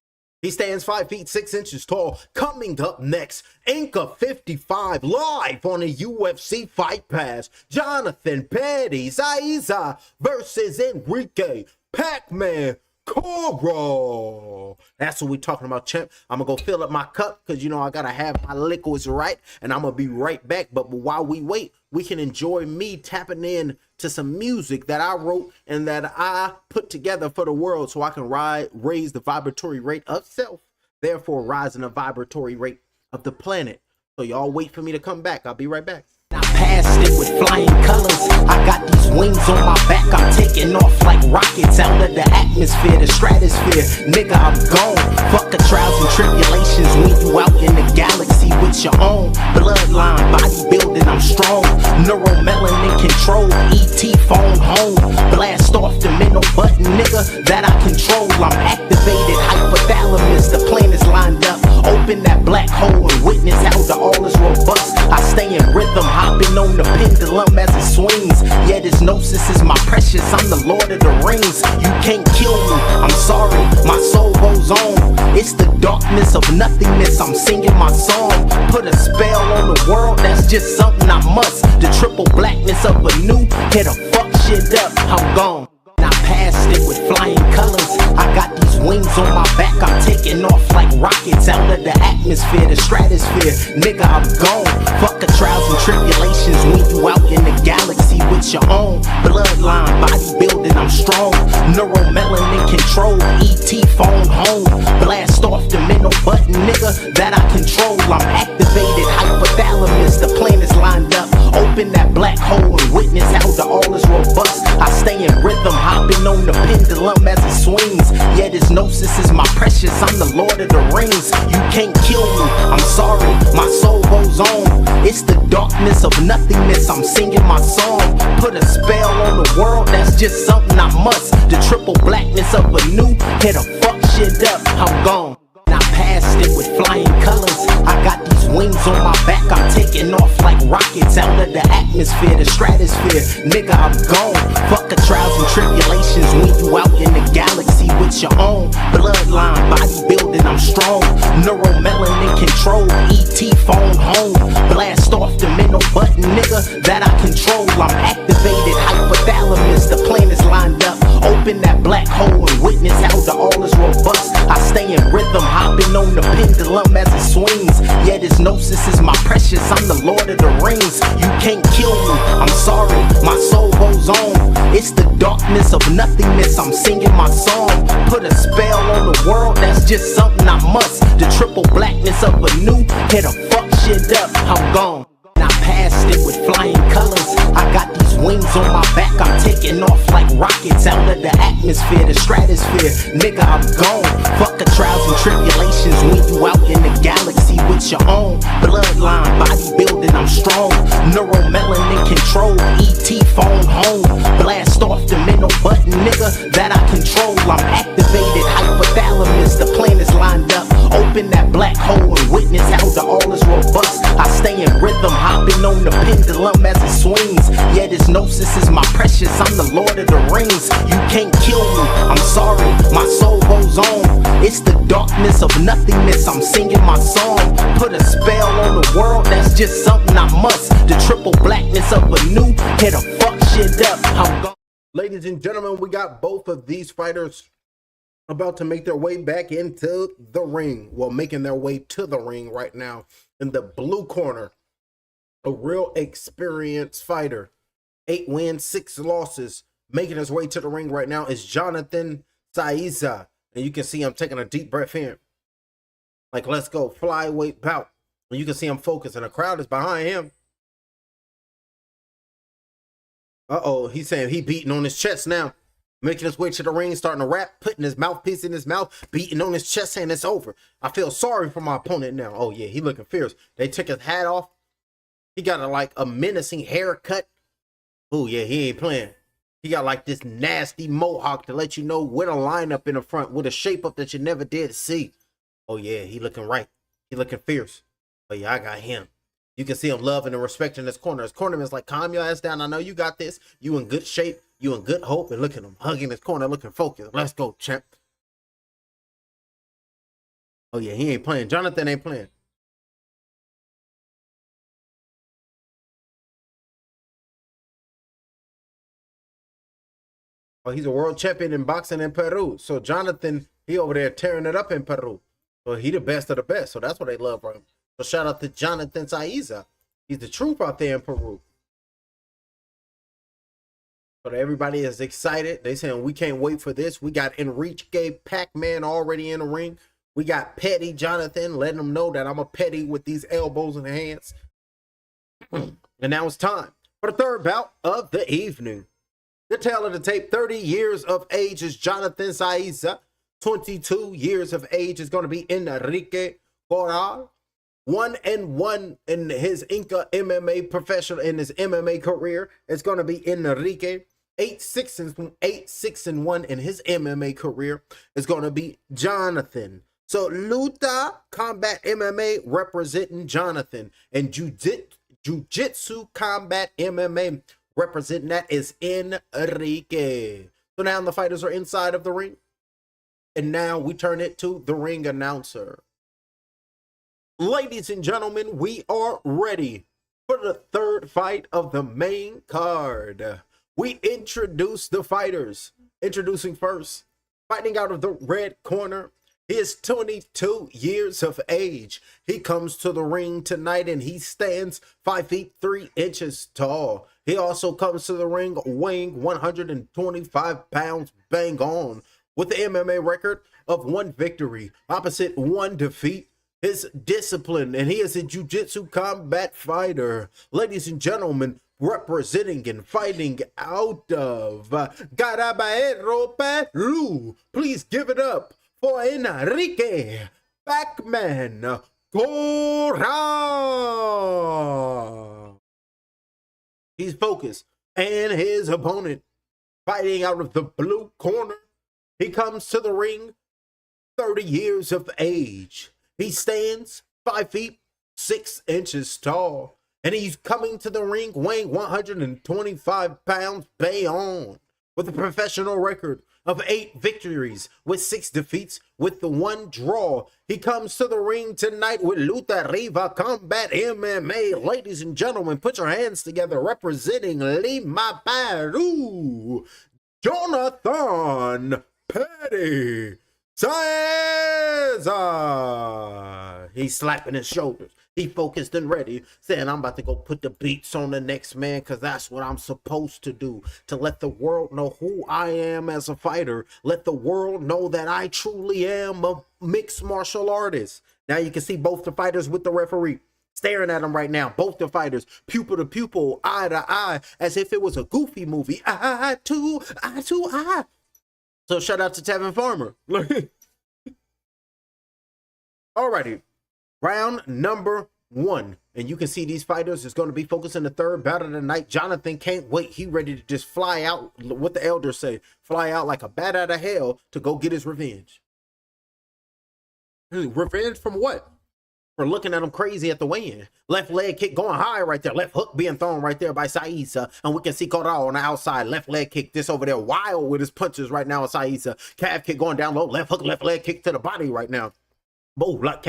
He stands 5 feet 6 inches tall. Coming up next, Inka 55 live on a UFC Fight Pass. Jonathan Petty Saiza versus Enrique Pac-Man Corral. That's what we're talking about, champ. I'm gonna go fill up my cup because you know I gotta have my liquids right, and I'm gonna be right back. But while we wait, we can enjoy me tapping in to some music that I wrote and that I put together for the world, so I can raise the vibratory rate of self, therefore rising the vibratory rate of the planet. So y'all wait for me to come back. I'll be right back. I passed it with flying colors. I got these wings on my back. I'm taking off like rockets out of the atmosphere, the stratosphere. Nigga, I'm gone. Fuck the trials and tribulations when you out in the galaxy with your own bloodline, bodybuilding. I'm strong. Neuromelanin control. ET phone home. Blast off the middle button, nigga, that I control. I'm activated. Hypothalamus. The plan is lined up. Open that black hole and witness how the all is robust. I stay in rhythm. Hopping on the pendulum as it swings. Yeah, this gnosis is my precious. I'm the Lord of the Rings. You can't kill me. I'm sorry. My soul goes on. It's the darkness of nothingness. I'm singing my song. Put a spell on the world. That's just something I must. The triple blackness of a new. Hit a fuck shit up. I'm gone. I passed it with flying colors. I got these wings on my back. I'm taking off like rockets out of the atmosphere, the stratosphere. Nigga, I'm gone. Fuck the trials and tribulations when you out in the galaxy with your own bloodline, bodybuilding. I'm strong. Neuromelanin control. ET phone home. Blast off the middle button, nigga, that I control. I'm activated. Hypothalamus. The plan is lined up. Open that black hole and witness how the all is robust. I stay in rhythm. Hopping on the pendulum as it swings. Yeah, this gnosis is my precious. I'm the Lord of the Rings. You can't kill me. I'm sorry. My soul goes on. It's the darkness of nothingness. I'm singing my song. Put a spell on the world. That's just something I must. The triple blackness of a new. Hit a fuck shit up. I'm gone. I passed it with flying colors. I got these wings on my back. I'm taking off like rockets out of the atmosphere, the stratosphere. Nigga, I'm gone. Fuck the trials and tribulations when you out in the galaxy with your own bloodline, bodybuilding. I'm strong. Neuromelanin control. ET phone home. Blast off the middle button, nigga, that I control. I'm activated. Hypothalamus. The plan is lined up. Open Open that black hole and witness how the all is robust. I stay in rhythm, hopping on the pendulum as it swings. Yeah, this gnosis is my precious, I'm the Lord of the Rings. You can't kill me, I'm sorry, my soul goes on. It's the darkness of nothingness, I'm singing my song. Put a spell on the world, that's just something I must. The triple blackness of a new, hit a fuck shit up, I'm gone. I passed it with flying colors. I got these wings on my back, I'm taking off like rockets out of the atmosphere, the stratosphere. Nigga, I'm gone. Fuck the trials and tribulations when you out in the galaxy with your own bloodline, bodybuilding, I'm strong. Neuromelanin control, ET phone home. Blast off the mental button, nigga, that I control. I'm activated, hypothalamus, the planets lined up. Open that black hole and witness how the all is robust. I stay in rhythm, hopping on the pendulum as it swings. Yeah, this gnosis is my precious, I'm the Lord of the Rings. You can't kill me, I'm sorry, my soul goes on. It's the darkness of nothingness, I'm singing my song. Put a spell on the world, that's just something I must. The triple blackness of a new, hit a fuck shit up, I'm gone. Ladies and gentlemen, we got both of these fighters about to make their way back into the ring. Well, making their way to the ring right now. In the blue corner, a real experienced fighter. 8 wins, 6 losses. Making his way to the ring right now is Jonathan Saiza. And you can see him taking a deep breath in. Like, let's go, flyweight bout. And you can see him focused, and the crowd is behind him. Uh-oh, he's saying he beating on his chest now. Making his way to the ring, starting to rap, putting his mouthpiece in his mouth, beating on his chest, saying it's over. I feel sorry for my opponent now. Oh, yeah, he looking fierce. They took his hat off. He got a menacing haircut. Oh, yeah, he ain't playing. He got like this nasty mohawk to let you know with a lineup in the front, with a shape up that you never did see. Oh, yeah, he looking right. He looking fierce. Oh, yeah, I got him. You can see him loving and respecting his corner. His cornerman's like, calm your ass down. I know you got this. You in good shape. You in good hope. And look at him hugging his corner, looking focused. Let's go, champ. Oh, yeah, he ain't playing. Jonathan ain't playing. Oh, he's a world champion in boxing in Peru. So Jonathan, he over there tearing it up in Peru. So he the best of the best. So that's what they love from him. So shout out to Jonathan Saiza. He's the truth out there in Peru. So everybody is excited. They saying we can't wait for this. We got Enrique Pac-Man already in the ring. We got Petty Jonathan letting them know that I'm a petty with these elbows and hands. And now it's time for the third bout of the evening. The tail of the tape, 30 years of age is Jonathan Saiza. 22 years of age is going to be Enrique Corral. 1-1 in his Inka MMA professional, in his MMA career. It's going to be Enrique. 8-6-1 in his MMA career. It's going to be Jonathan. So Luta Combat MMA representing Jonathan, and Jiu-Jitsu Combat MMA representing that is Enrique. So now the fighters are inside of the ring, and now we turn it to the ring announcer. Ladies and gentlemen, we are ready for the third fight of the main card. We introduce the fighters. Introducing first, fighting out of the red corner, he is 22 years of age. He comes to the ring tonight and he stands 5 feet 3 inches tall. He also comes to the ring weighing 125 pounds bang on, with the MMA record of 1 victory, opposite 1 defeat. His discipline, and he is a jiu-jitsu combat fighter. Ladies and gentlemen, representing and fighting out of Carabaero, Peru. Please give it up for Enrique Pac-Man Corral. He's focused, and his opponent fighting out of the blue corner. He comes to the ring, 30 years of age. He stands 5 feet 6 inches tall, and he's coming to the ring weighing 125 pounds on, with a professional record of 8 victories with 6 defeats with the 1 draw. He comes to the ring tonight with Luta Riva Combat MMA. Ladies and gentlemen, put your hands together, representing Lima, Peru, Jonathan Petty Caesar. He's slapping his shoulders. He focused and ready, saying, I'm about to go put the beats on the next man because that's what I'm supposed to do, to let the world know who I am as a fighter. Let the world know that I truly am a mixed martial artist. Now you can see both the fighters with the referee staring at him right now. Both the fighters, pupil to pupil, eye to eye, as if it was a Goofy movie. Eye to eye. So shout out to Tevin Farmer. Alrighty. Round number 1. And you can see these fighters is going to be focused in the third battle of the night. Jonathan can't wait. He ready to just fly out, what the elders say, fly out like a bat out of hell to go get his revenge. Revenge from what? For looking at him crazy at the weigh-in. Left leg kick going high right there. Left hook being thrown right there by Caesar. And we can see Corral on the outside. Left leg kick this over there. Wild with his punches right now on Caesar. Calf kick going down low. Left hook, left leg kick to the body right now. Boom, like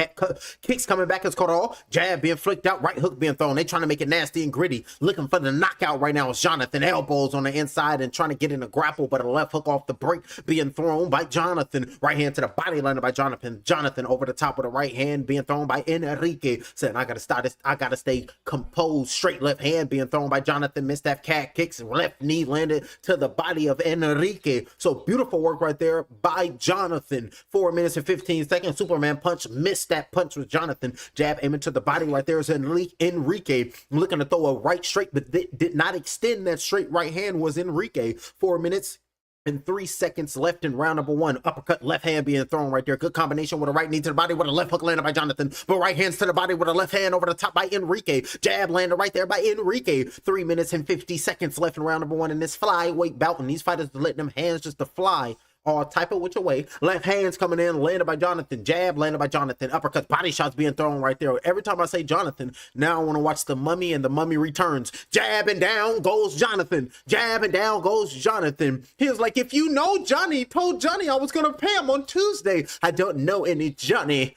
kicks coming back as Corral. Jab being flicked out, right hook being thrown. They trying to make it nasty and gritty. Looking for the knockout right now is Jonathan. Elbows on the inside and trying to get in a grapple, but a left hook off the break being thrown by Jonathan. Right hand to the body landed by Jonathan. Jonathan over the top of the right hand being thrown by Enrique. Saying, I gotta start this. I gotta stay composed. Straight left hand being thrown by Jonathan. Missed that cat kicks. Left knee landed to the body of Enrique. So beautiful work right there by Jonathan. 4 minutes and 15 seconds. Superman punch. Missed that punch with Jonathan. Jab aiming to the body right there is Enrique. Looking to throw a right straight, but did not extend that straight right hand was Enrique. 4 minutes and 3 seconds left in round number 1. Uppercut, left hand being thrown right there. Good combination with a right knee to the body with a left hook landed by Jonathan. But right hands to the body with a left hand over the top by Enrique. Jab landed right there by Enrique. 3 minutes and 50 seconds left in round number 1 in this flyweight bout. And these fighters are letting them hands just to fly all type of which way. Left hands coming in, landed by Jonathan. Jab landed by Jonathan. Uppercuts, body shots being thrown right there. Every time I say Jonathan, now I want to watch The Mummy and The Mummy Returns. Jab and down goes Jonathan. Jab and down goes Jonathan. He was like, if you know Johnny, told Johnny I was going to pay him on Tuesday. I don't know any Johnny.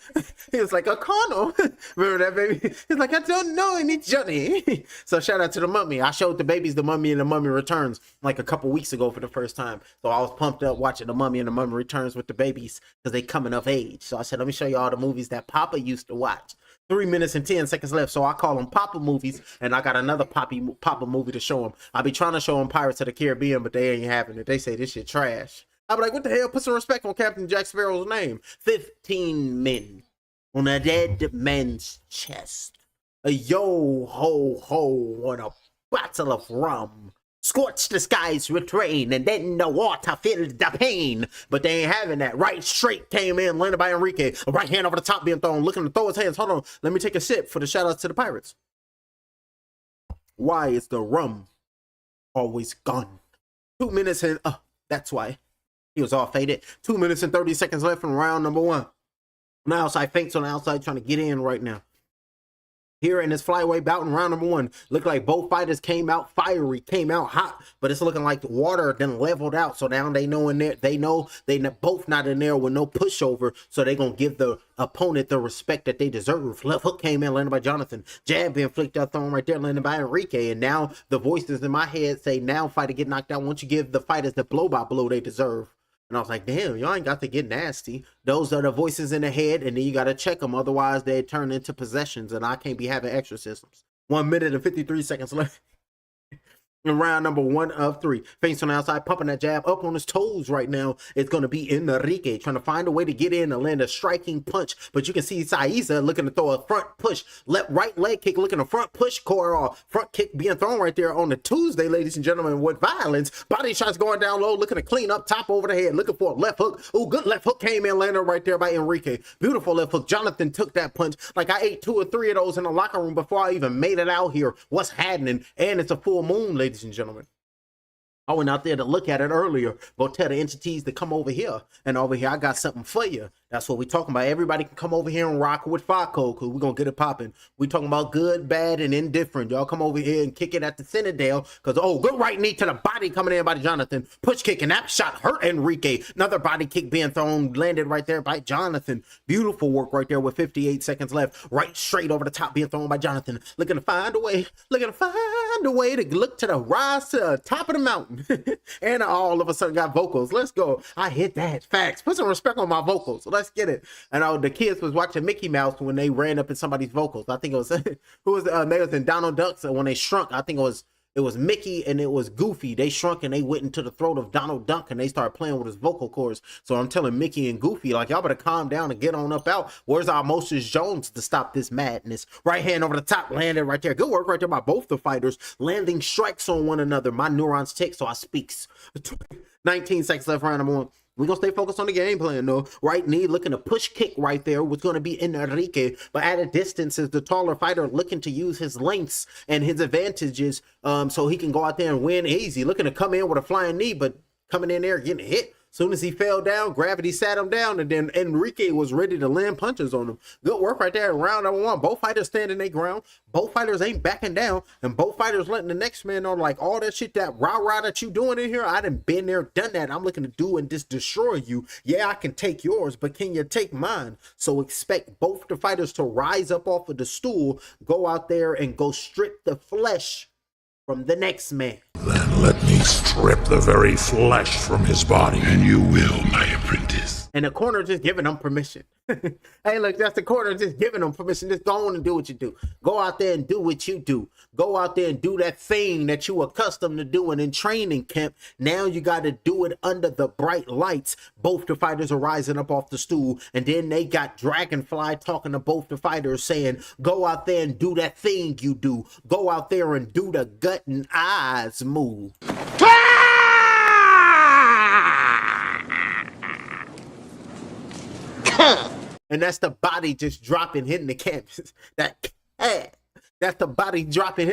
He was like, O'Connell. Remember that, baby? He's like, I don't know any Johnny. So shout out to The Mummy. I showed the babies The Mummy and The Mummy Returns like a couple weeks ago for the first time. So I was pumped up watching The Mummy and The Mummy Returns with the babies because they coming of age. So I said, let me show you all the movies that Papa used to watch. 3 minutes and 10 seconds left. So I call them Papa movies, and I got another Papa movie to show them. I be trying to show them Pirates of the Caribbean, but they ain't having it. They say this shit trash. I be like, what the hell? Put some respect on Captain Jack Sparrow's name. 15 men on a dead man's chest. A yo ho ho on a bottle of rum. Scorch the skies with rain, and then the water filled the pain. But they ain't having that. Right straight came in, landed by Enrique. A right hand over the top being thrown, looking to throw his hands. Hold on, let me take a sip for the shout outs to the Pirates. Why is the rum always gone? 2 minutes and, that's why. He was all faded. 2 minutes and 30 seconds left in round number 1. On the outside, Faints on the outside trying to get in right now. Here in this flyweight bout in round number 1, look like both fighters came out fiery, came out hot, but it's looking like the water then leveled out. So now they know in there, they both not in there with no pushover. So they gonna give the opponent the respect that they deserve. Left hook came in, landed by Jonathan. Jab being flicked out, thrown right there, landed by Enrique. And now the voices in my head say, now fighter get knocked out. Once you give the fighters the blow by blow they deserve. And I was like, damn, y'all ain't got to get nasty. Those are the voices in the head, and then you got to check them. Otherwise, they turn into possessions, and I can't be having exorcisms. 1 minute and 53 seconds left in round number 1 of 3. Feints on the outside, pumping that jab up on his toes right now. It's going to be Enrique trying to find a way to get in and land a striking punch. But you can see Caesar looking to throw a front push. Right leg kick looking to front push. Corral front kick being thrown right there on the Tuesday, ladies and gentlemen, with violence. Body shots going down low, looking to clean up top over the head. Looking for a left hook. Oh, good left hook came in, landed right there by Enrique. Beautiful left hook. Jonathan took that punch. Like I ate 2 or 3 of those in the locker room before I even made it out here. What's happening? And it's a full moon, ladies and gentlemen. I went out there to look at it earlier. Go tell the entities to come over here. And over here, I got something for you. That's what we talking about. Everybody can come over here and rock with Faco because we're going to get it popping. We talking about good, bad, and indifferent. Y'all come over here and kick it at the Citadel because, oh, good right knee to the body coming in by Jonathan. Push kick, and that shot hurt Enrique. Another body kick being thrown, landed right there by Jonathan. Beautiful work right there with 58 seconds left. Right straight over the top being thrown by Jonathan. Looking to find a way. Looking to find a way to look to the rise to the top of the mountain. And all of a sudden got vocals. Let's go. I hit that. Facts. Put some respect on my vocals. Let's get it. And the kids was watching Mickey Mouse when they ran up in somebody's vocals. I think it was who was they was in Donald Ducks when they shrunk. I think it was Mickey and it was Goofy. They shrunk and they went into the throat of Donald Duck and they started playing with his vocal cords. So I'm telling Mickey and Goofy, like, y'all better calm down and get on up out. Where's our Moses Jones to stop this madness? Right hand over the top, landed right there. Good work right there by both the fighters, landing strikes on one another. My neurons tick, so I speaks. 19 seconds left, round number one. We're going to stay focused on the game plan, though. Right knee looking to push kick right there was going to be Enrique. But at a distance is the taller fighter looking to use his lengths and his advantages so he can go out there and win easy. Looking to come in with a flying knee, but coming in there getting hit. Soon as he fell down, gravity sat him down, and then Enrique was ready to land punches on him. Good work right there in round number one. Both fighters standing their ground. Both fighters ain't backing down, and both fighters letting the next man know, like, all that shit, that rah-rah that you doing in here, I done been there, done that. I'm looking to do and just destroy you. Yeah, I can take yours, but can you take mine? So expect both the fighters to rise up off of the stool, go out there and go strip the flesh from the next man. Then let me strip the very flesh from his body. And you will, my apprentice. And the corner just giving them permission. Hey, look, that's the corner just giving them permission. Just go on and do what you do. Go out there and do what you do. Go out there and do that thing that you accustomed to doing in training camp. Now you got to do it under the bright lights. Both the fighters are rising up off the stool. And then they got Dragonfly talking to both the fighters saying, go out there and do that thing you do. Go out there and do the gut and eyes move. And that's the body just dropping, hitting the canvas. That's the body dropping,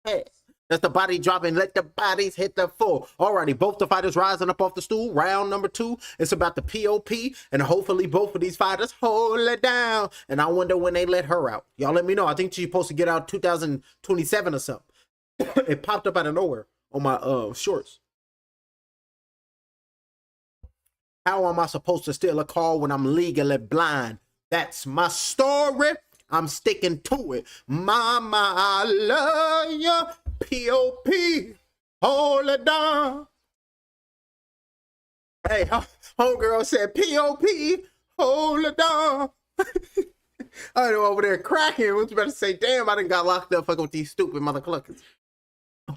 that's the body dropping. Let the bodies hit the floor. Alrighty, both the fighters rising up off the stool. Round number two. It's about the POP, and hopefully both of these fighters hold it down. And I wonder when they let her out. Y'all let me know. I think she's supposed to get out 2027 or something. It popped up out of nowhere on my shorts. How am I supposed to steal a car when I'm legally blind? That's my story. I'm sticking to it. Mama, I love you. P.O.P. Hold it down. Hey, homegirl said P.O.P. Hold it down. I know over there cracking. Was about to say, damn, I done got locked up fucking with these stupid mother cluckers.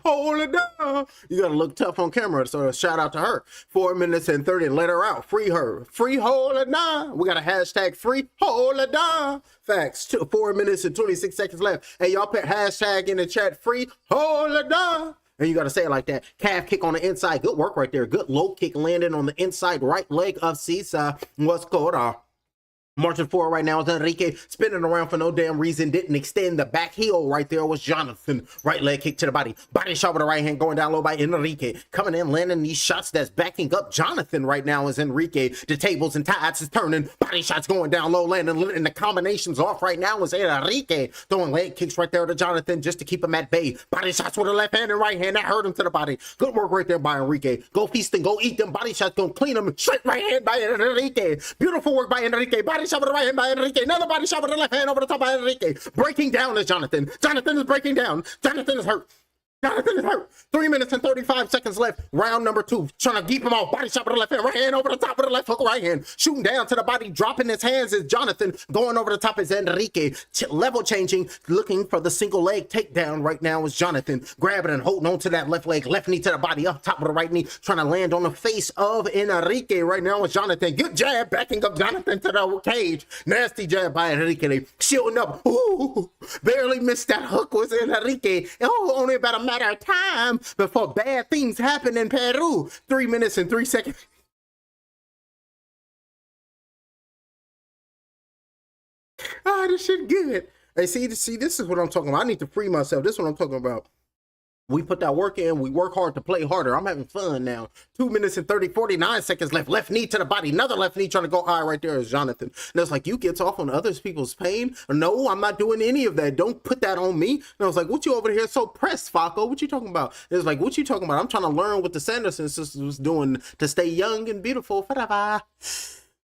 Hold it down. You gotta look tough on camera, so shout out to her. 4 minutes and 30, let her out. Free her. Free hold it down. We got a hashtag free hold it down. Facts. 4 minutes and 26 seconds left. Hey, y'all put hashtag in the chat, free hold it down. And you got to say it like that. Calf kick on the inside. Good work right there. Good low kick landing on the inside right leg of Cisa. What's going on? Marching forward right now is Enrique, spinning around for no damn reason, didn't extend the back heel right there was Jonathan. Right leg kick to the body. Body shot with the right hand going down low by Enrique. Coming in, landing these shots that's backing up Jonathan right now is Enrique. The tables and tides is turning. Body shots going down low, landing, and the combinations off right now is Enrique. Throwing leg kicks right there to Jonathan just to keep him at bay. Body shots with the left hand and right hand. That hurt him to the body. Good work right there by Enrique. Go feast and go eat them. Body shots gonna clean them. Straight right hand by Enrique. Beautiful work by Enrique. Body shot with the right hand by Enrique. Another body shot with the left hand over the top by Enrique. Breaking down is Jonathan. Jonathan is breaking down. Jonathan is hurt. Jonathan is hurt. 3 minutes and 35 seconds left. Round number two. Trying to keep him off. Body shot with the left hand. Right hand over the top of the left hook. Right hand. Shooting down to the body. Dropping his hands is Jonathan. Going over the top is Enrique. Level changing. Looking for the single leg takedown right now is Jonathan. Grabbing and holding on to that left leg. Left knee to the body. Up top of the right knee. Trying to land on the face of Enrique right now is Jonathan. Good jab. Backing up Jonathan to the cage. Nasty jab by Enrique. Shielding up. Ooh. Barely missed that hook was Enrique. Oh, only about a matter of time before bad things happen in Peru. 3 minutes and 3 seconds. Ah, this shit good. Hey, see, this is what I'm talking about. I need to free myself. This is what I'm talking about. We put that work in. We work hard to play harder. I'm having fun now. 2 minutes and 49 seconds left. Left knee to the body. Another left knee trying to go high right there is Jonathan. And it's like, you get off on other people's pain? No, I'm not doing any of that. Don't put that on me. And I was like, what you over here so pressed, Faco? What you talking about? It was like, what you talking about? I'm trying to learn what the Sanderson sisters was doing to stay young and beautiful forever.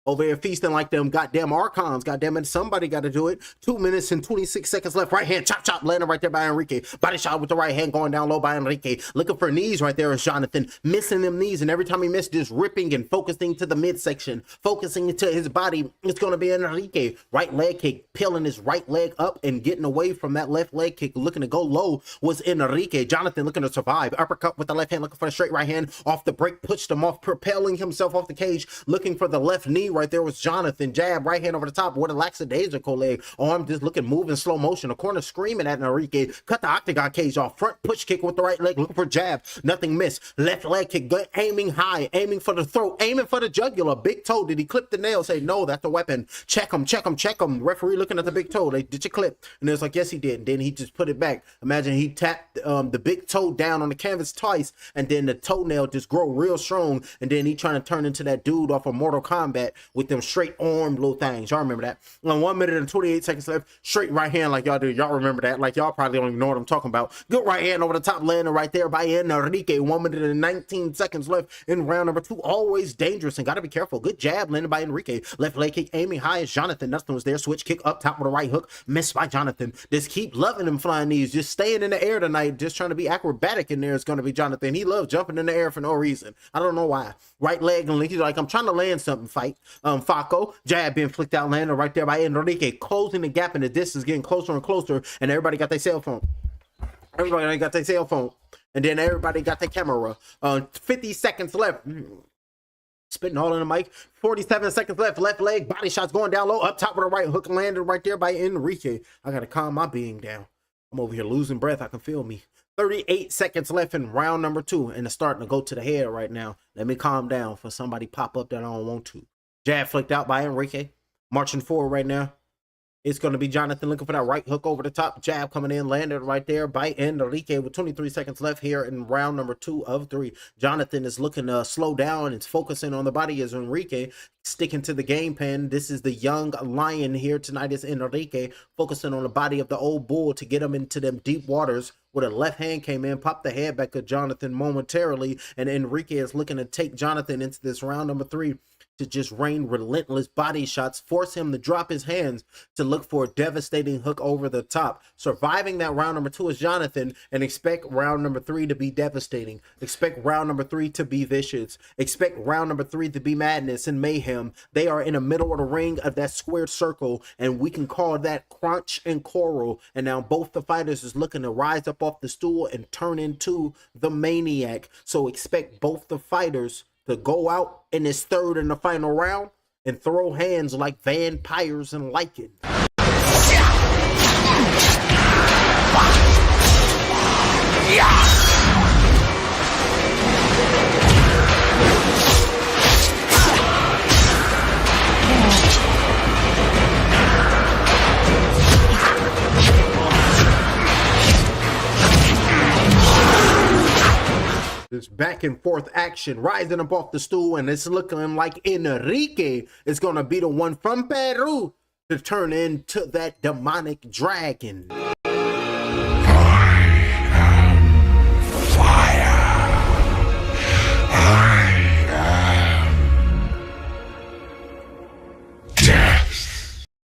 Over here feasting like them goddamn archons. Goddamn it, somebody got to do it. 2 minutes and 26 seconds left. Right hand, chop, chop, landing right there by Enrique. Body shot with the right hand going down low by Enrique. Looking for knees right there is Jonathan. Missing them knees, and every time he missed, just ripping and focusing to the midsection. Focusing into his body. It's going to be Enrique. Right leg kick, peeling his right leg up and getting away from that left leg kick. Looking to go low was Enrique. Jonathan looking to survive. Uppercut with the left hand, looking for the straight right hand. Off the break, pushed him off, propelling himself off the cage. Looking for the left knee right there was Jonathan. Jab, right hand over the top. What a lackadaisical leg. Arm just looking, moving slow motion. A corner screaming at Enrique. Cut the octagon cage off. Front push kick with the right leg. Looking for jab. Nothing missed. Left leg kick. Good. Aiming high. Aiming for the throat. Aiming for the jugular. Big toe. Did he clip the nail? Say, no, that's a weapon. Check him. Check him. Check him. Referee looking at the big toe. Did you clip? And it's like, yes, he did. And then he just put it back. Imagine he tapped the big toe down on the canvas twice, and then the toenail just grow real strong, and then he trying to turn into that dude off of Mortal Kombat with them straight arm little things. Y'all remember that? 1 minute and 28 seconds left. Straight right hand like y'all do. Y'all remember that? Like y'all probably don't even know what I'm talking about. Good right hand over the top, landing right there by Enrique. 1 minute and 19 seconds left in round number 2. Always dangerous and got to be careful. Good jab landed by Enrique. Left leg kick aiming high as Jonathan. Nothing was there. Switch kick up top with a right hook. Missed by Jonathan. Just keep loving them flying knees. Just staying in the air tonight. Just trying to be acrobatic in there is going to be Jonathan. He loves jumping in the air for no reason. I don't know why. Right leg and he's like, I'm trying to land something. Fight. Faco. Jab being flicked out, landing right there by Enrique. Closing the gap in the distance, getting closer and closer. And everybody got their cell phone. Everybody got their cell phone. And then everybody got their camera. 50 seconds left. Spitting all in the mic. 47 seconds left. Left leg. Body shots going down low. Up top with a right hook. Landed right there by Enrique. I got to calm my being down. I'm over here losing breath. I can feel me. 38 seconds left in round number 2. And it's starting to go to the head right now. Let me calm down for somebody pop up that I don't want to. Jab flicked out by Enrique. Marching forward right now. It's going to be Jonathan looking for that right hook over the top. Jab coming in, landed right there by Enrique with 23 seconds left here in round number 2 of 3. Jonathan is looking to slow down. It's focusing on the body as Enrique sticking to the game plan. This is the young lion here tonight is Enrique focusing on the body of the old bull to get him into them deep waters. With a left hand came in, popped the head back of Jonathan momentarily, and Enrique is looking to take Jonathan into this round number 3 to just rain relentless body shots, force him to drop his hands to look for a devastating hook over the top. Surviving that round number 2 is Jonathan, and expect round number 3 to be devastating. Expect round number 3 to be vicious. Expect round number 3 to be madness and mayhem. They are in the middle of the ring of that squared circle, and we can call that crunch and coral. And now both the fighters is looking to rise up off the stool and turn into the maniac. So expect both the fighters to go out in this third and the final round and throw hands like vampires and lichen. This back and forth action, rising up off the stool, and it's looking like Enrique is going to be the one from Peru to turn into that demonic dragon.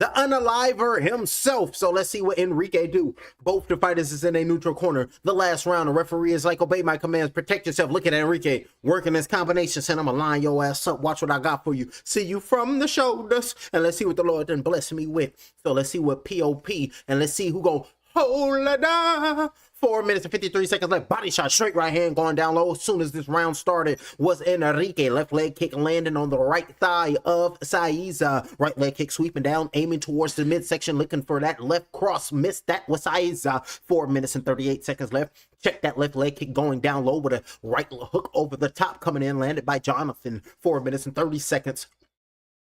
The unaliver himself. So let's see what Enrique do. Both the fighters is in a neutral corner. The last round, the referee is like, obey my commands, protect yourself. Look at Enrique working his combination, saying, I'm gonna line your ass up. Watch what I got for you. See you from the shoulders. And let's see what the Lord done bless me with. So let's see what POP, and let's see who go hold it down. 4 minutes and 53 seconds left. Body shot, straight right hand going down low. As soon as this round started was Enrique. Left leg kick landing on the right thigh of Saiza. Right leg kick sweeping down, aiming towards the midsection, looking for that left cross. Missed that was Saiza. 4 minutes and 38 seconds left. Check that left leg kick going down low with a right hook over the top coming in, landed by Jonathan. 4 minutes and 30 seconds.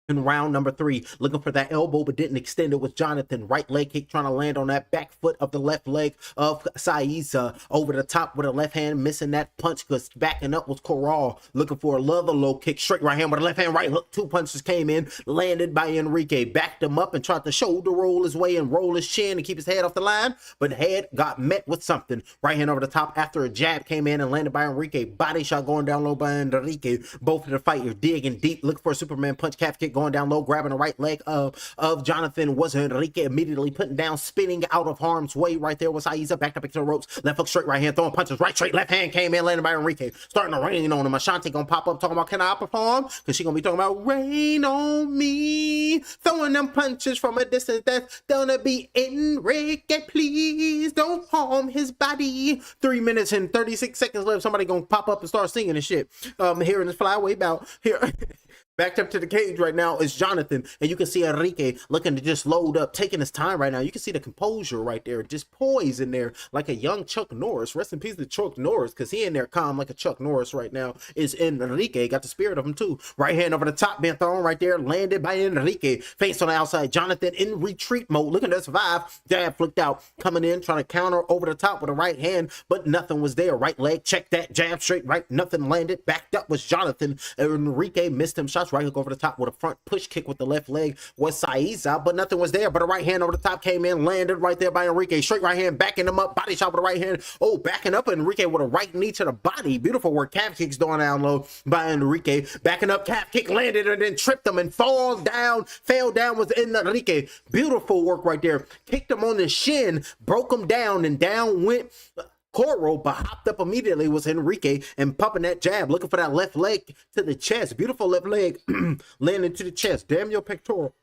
In round number 3, looking for that elbow but didn't extend it was Jonathan. Right leg kick trying to land on that back foot of the left leg of Saiza. Over the top with a left hand, missing that punch because backing up was Corral. Looking for another low kick, straight right hand with a left hand right hook. 2 punches came in, landed by Enrique. Backed him up and tried to shoulder roll his way and roll his chin and keep his head off the line. But head got met with something. Right hand over the top after a jab came in and landed by Enrique. Body shot going down low by Enrique. Both of the fight, you're digging deep, looking for a Superman punch, calf kick going down low, grabbing the right leg of Jonathan was Enrique, immediately putting down, spinning out of harm's way. Right there was Aiza, backed up into the ropes, left hook straight right hand, throwing punches, right straight left hand came in, landing by Enrique, starting to rain on him. Ashanti gonna pop up talking about can I perform, because she gonna be talking about rain on me, throwing them punches from a distance. That's gonna be Enrique, please don't harm his body. 3 minutes and 36 seconds left. Somebody gonna pop up and start singing and shit. Here in this flyweight bout here. Backed up to the cage right now is Jonathan, and you can see Enrique looking to just load up, taking his time right now. You can see the composure right there, just poised in there like a young Chuck Norris. Rest in peace to Chuck Norris, because he in there calm like a Chuck Norris right now. Is Enrique, got the spirit of him too. Right hand over the top, being thrown right there, landed by Enrique. Face on the outside, Jonathan in retreat mode, looking to survive. Jab flicked out, coming in, trying to counter over the top with a right hand, but nothing was there. Right leg, check that, jab straight right, nothing landed. Backed up was Jonathan. Enrique missed him shots. Right hook over the top with a front push kick with the left leg was Saiza, but nothing was there. But a right hand over the top came in, landed right there by Enrique. Straight right hand, backing him up, body shot with a right hand. Oh, backing up Enrique with a right knee to the body. Beautiful work. Calf kicks going down low by Enrique. Backing up, calf kick landed and then tripped him and fell down was Enrique. Beautiful work right there. Kicked him on the shin, broke him down, and down went Coro, but hopped up immediately was Enrique and pumping that jab, looking for that left leg to the chest. Beautiful left leg landing to the chest. Damn your pectoral.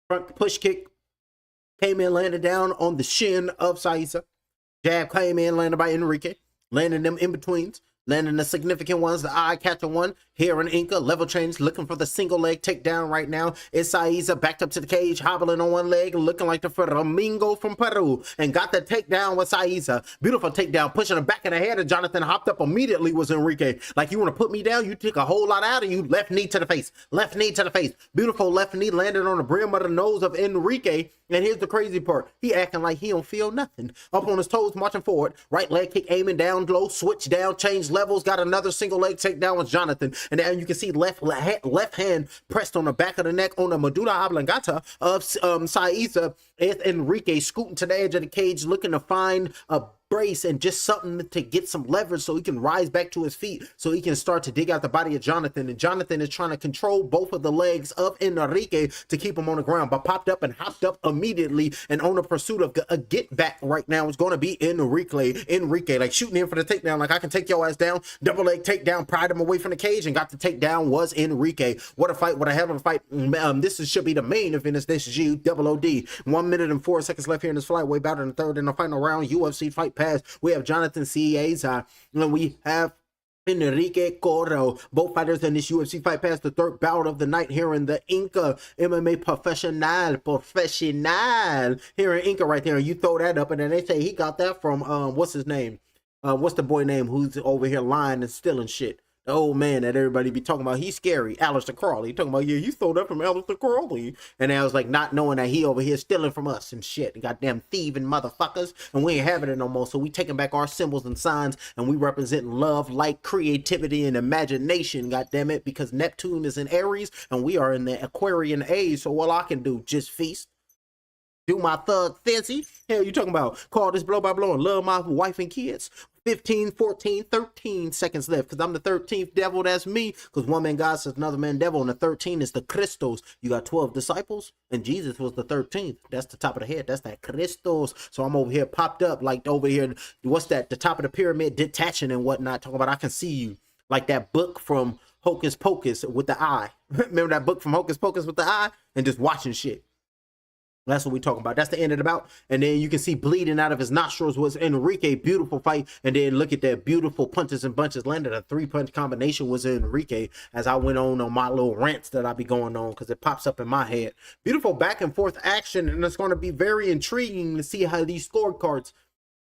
Front push kick came in, landed down on the shin of Saiza. Jab came in, landed by Enrique, landing them in betweens. Landing the significant ones, the eye-catcher one here in Inka. Level change, looking for the single leg takedown right now. It's Saiza backed up to the cage, hobbling on one leg, looking like the flamingo from Peru. And got the takedown with Saiza. Beautiful takedown, pushing the back of the head of Jonathan. Hopped up immediately was Enrique. Like, you want to put me down? You take a whole lot out of you. Left knee to the face. Left knee to the face. Beautiful left knee landed on the brim of the nose of Enrique. And here's the crazy part. He acting like he don't feel nothing. Up on his toes, marching forward. Right leg kick aiming down low. Switch down, change levels. Got another single leg takedown with Jonathan. And then you can see left hand pressed on the back of the neck on the medulla oblongata of Saiza. Enrique scooting to the edge of the cage, looking to find a brace and just something to get some leverage so he can rise back to his feet, so he can start to dig out the body of Jonathan. And Jonathan is trying to control both of the legs of Enrique to keep him on the ground, but popped up and hopped up immediately. And on the pursuit of a get back right now is going to be Enrique like shooting in for the takedown, like I can take your ass down. Double leg takedown, pried him away from the cage, and got the takedown was Enrique. What a fight, what a hell of a fight. Should be the main event. This is GOOD. 1 minute and 4 seconds left here in this flyweight bout in the third and the final round. UFC Fight Pass. We have Jonathan Cieza, and we have Enrique Coro. Both fighters in this UFC Fight Pass, the third bout of the night here in the Inka MMA Professional here in Inka right there. And you throw that up, and then they say he got that from what's his name? What's the boy name who's over here lying and stealing shit? The old man that everybody be talking about, he's scary. Aleister Crowley. Talking about, yeah, you stole that from Aleister Crowley. And I was like, not knowing that he over here stealing from us and shit. Goddamn thieving motherfuckers. And we ain't having it no more. So we taking back our symbols and signs, and we representing love, light, creativity, and imagination. Goddamn it. Because Neptune is in Aries, and we are in the Aquarian age. So all I can do, just feast. Do my thug fancy. Hell, you talking about call this blow by blow and love my wife and kids. 15, 14, 13 seconds left, because I'm the 13th devil. That's me, because one man God says another man devil, and the 13 is the Christos. You got 12 disciples, and Jesus was the 13th. That's the top of the head. That's that Christos. So I'm over here popped up like over here. What's that? The top of the pyramid detaching and whatnot. Talking about I can see you. Like that book from Hocus Pocus with the eye. Remember that book from Hocus Pocus with the eye? And just watching shit. That's what we talking about. That's the end of the bout. And then you can see bleeding out of his nostrils was Enrique. Beautiful fight. And then look at that beautiful punches and bunches. Landed a 3-punch combination was Enrique, as I went on my little rants that I be going on, because it pops up in my head. Beautiful back and forth action. And it's going to be very intriguing to see how these scorecards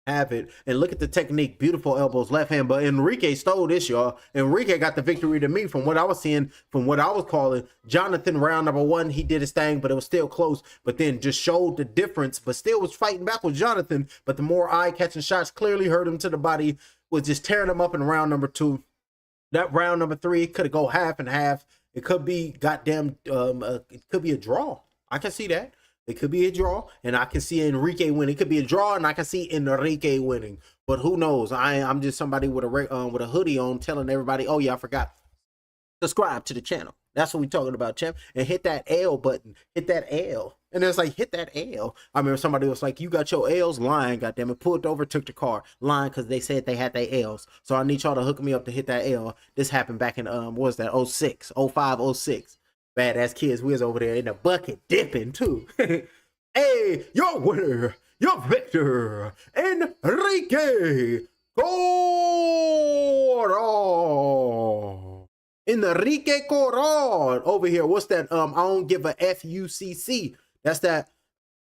have it. And look at the technique. Beautiful elbows, left hand. But Enrique stole this, y'all. Enrique got the victory to me from what I was seeing, from what I was calling. Jonathan, round number 1, he did his thing, but it was still close. But then just showed the difference, but still was fighting back with Jonathan. But the more eye-catching shots clearly hurt him to the body, was just tearing him up in round number 2. That round number 3 could go half and half. It could be goddamn, it could be a draw. I can see that. It could be a draw, and I can see Enrique winning. It could be a draw, and I can see Enrique winning. But who knows? I'm just somebody with a hoodie on, telling everybody, "Oh yeah, I forgot. Subscribe to the channel." That's what we're talking about, champ. And hit that L button. Hit that L. And it's like, hit that L. I remember somebody was like, "You got your L's?" Lying, goddamn it. Pulled over, took the car. Lying, because they said they had their L's. So I need y'all to hook me up to hit that L. This happened back in what was that? 06, 05, 06. Badass kids, we was over there in the bucket dipping too. Hey, your winner, your victor, Enrique Corral. Enrique Corral over here. What's that? I don't give a FUCC. That's that.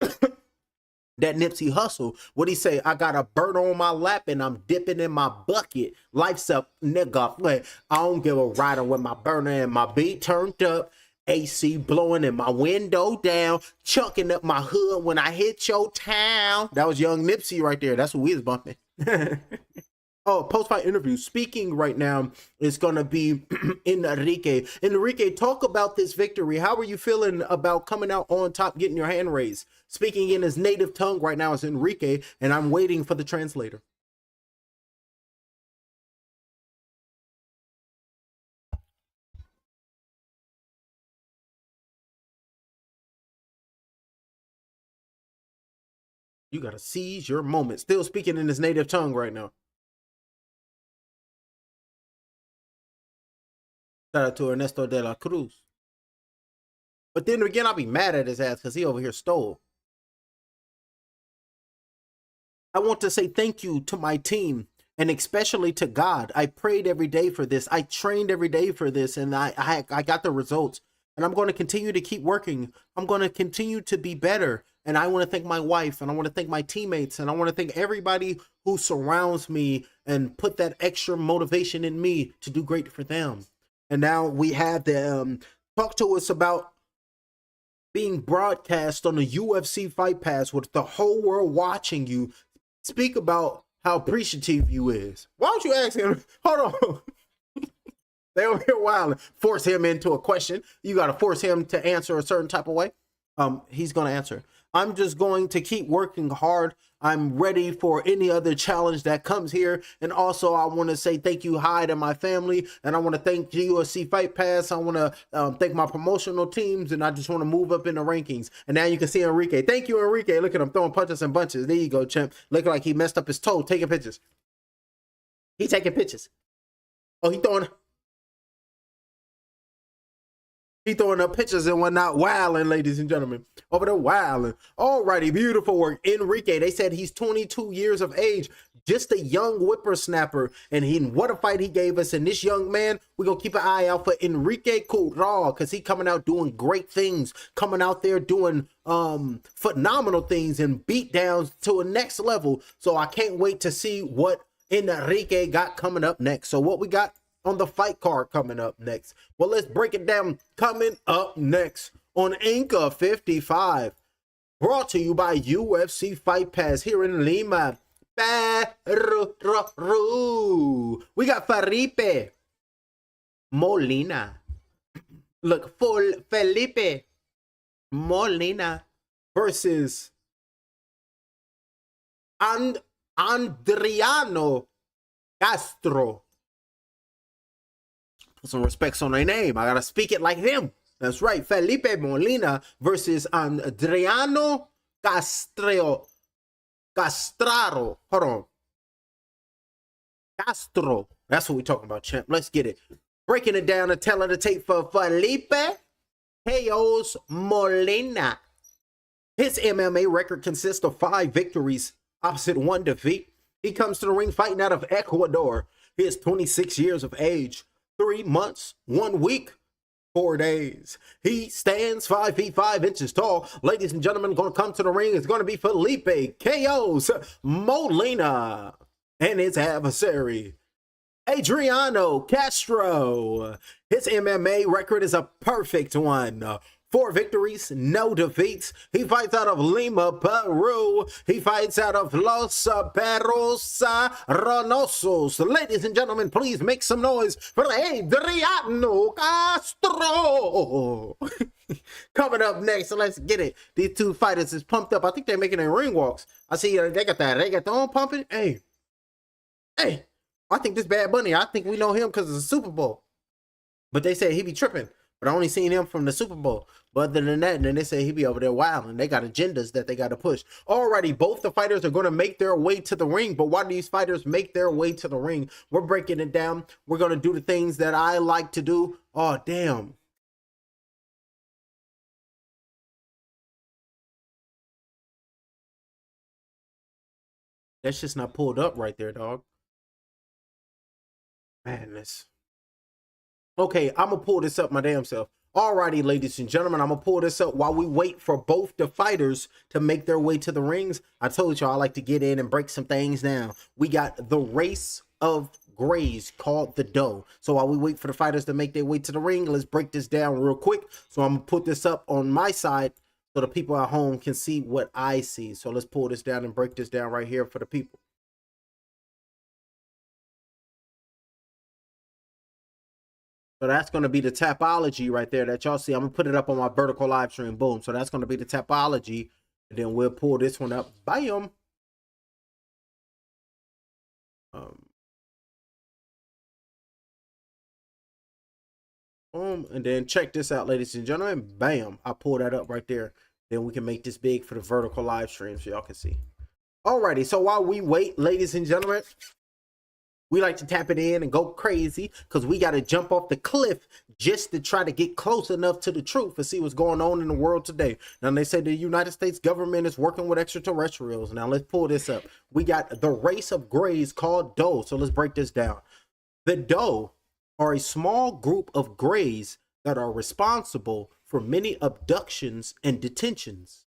That Nipsey Hussle. What he say? I got a bird on my lap and I'm dipping in my bucket. Life's up, nigga. Like, I don't give a rider with my burner and my beat turned up. AC blowing and my window down, chunking up my hood when I hit your town. That was young Nipsey right there. That's what we was bumping. Oh, post-fight interview. Speaking right now is going to be Enrique. Enrique, talk about this victory. How are you feeling about coming out on top, getting your hand raised? Speaking in his native tongue right now is Enrique, and I'm waiting for the translator. You got to seize your moment. Still speaking in his native tongue right now. Shout out to Ernesto de la Cruz. But then again, I'll be mad at his ass because he over here stole. I want to say thank you to my team and especially to God. I prayed every day for this. I trained every day for this, and I got the results. And I'm going to continue to keep working. I'm going to continue to be better. And I want to thank my wife, and I want to thank my teammates, and I want to thank everybody who surrounds me and put that extra motivation in me to do great for them. And now we have them talk to us about being broadcast on the UFC Fight Pass with the whole world watching you. Speak about how appreciative you is. Why don't you ask him? Hold on. They over here wilding. Force him into a question. You got to force him to answer a certain type of way. He's going to answer. I'm just going to keep working hard. I'm ready for any other challenge that comes here. And also, I want to say thank you hi to my family. And I want to thank UFC Fight Pass. I want to thank my promotional teams. And I just want to move up in the rankings. And now you can see Enrique. Thank you, Enrique. Look at him throwing punches and bunches. There you go, champ. Looking like he messed up his toe. Taking pictures. He taking pictures. Oh, he throwing up pictures and whatnot. Wilding, ladies and gentlemen. Over there, wilding. Alrighty, beautiful work. Enrique, they said he's 22 years of age. Just a young whippersnapper. And what a fight he gave us. And this young man, we're going to keep an eye out for Enrique Corral, because he coming out doing great things. Coming out there doing phenomenal things and beat downs to a next level. So I can't wait to see what Enrique got coming up next. So what we got on the fight card coming up next? Well, let's break it down. Coming up next on Inka 55, brought to you by UFC Fight Pass here in Lima, Peru. We got Felipe Molina. Look, Felipe Molina versus Adriano Castro. Put some respects on their name. I gotta speak it like him. That's right. Felipe Molina versus Adriano Castro. Hold on. Castro. That's what we're talking about, champ. Let's get it. Breaking it down and telling the tape for Felipe Chaos Molina. His MMA record consists of 5 victories, opposite 1 defeat. He comes to the ring fighting out of Ecuador. He is 26 years of age, 3 months, 1 week, 4 days. He stands 5 feet 5 inches tall. Ladies and gentlemen, going to come to the ring is going to be Felipe Chaos Molina and his adversary, Adriano Castro. His MMA record is a perfect one. 4 victories, no defeats. He fights out of Lima, Peru. He fights out of Los Perros Renosos. Ladies and gentlemen, please make some noise for Adriano Castro. Coming up next, let's get it. These two fighters is pumped up. I think they're making their ring walks. I see they got that. They got their own pumping. Hey. I think this Bad Bunny, I think we know him because of the Super Bowl. But they say he be tripping. But I only seen him from the Super Bowl. But other than that, then they say he be over there wild, and they got agendas that they got to push. Alrighty, both the fighters are going to make their way to the ring. But why do these fighters make their way to the ring? We're breaking it down. We're going to do the things that I like to do. Oh, damn. That's just not pulled up right there, dog. Madness. Okay, I'm going to pull this up my damn self. Alrighty, ladies and gentlemen, I'm going to pull this up while we wait for both the fighters to make their way to the rings. I told y'all I like to get in and break some things down. We got the race of grays called the doe. So while we wait for the fighters to make their way to the ring, let's break this down real quick. So I'm going to put this up on my side so the people at home can see what I see. So let's pull this down and break this down right here for the people. So that's going to be the topology right there that y'all see. I'm going to put it up on my vertical live stream. Boom. So that's going to be the topology. And then we'll pull this one up. Bam. Boom. And then check this out, ladies and gentlemen. Bam. I pull that up right there. Then we can make this big for the vertical live stream so y'all can see. Alrighty. So while we wait, ladies and gentlemen, we like to tap it in and go crazy because we got to jump off the cliff just to try to get close enough to the truth and see what's going on in the world today. Now, they say the United States government is working with extraterrestrials. Now, let's pull this up. We got the race of grays called doe. So let's break this down. The doe are a small group of grays that are responsible for many abductions and detentions.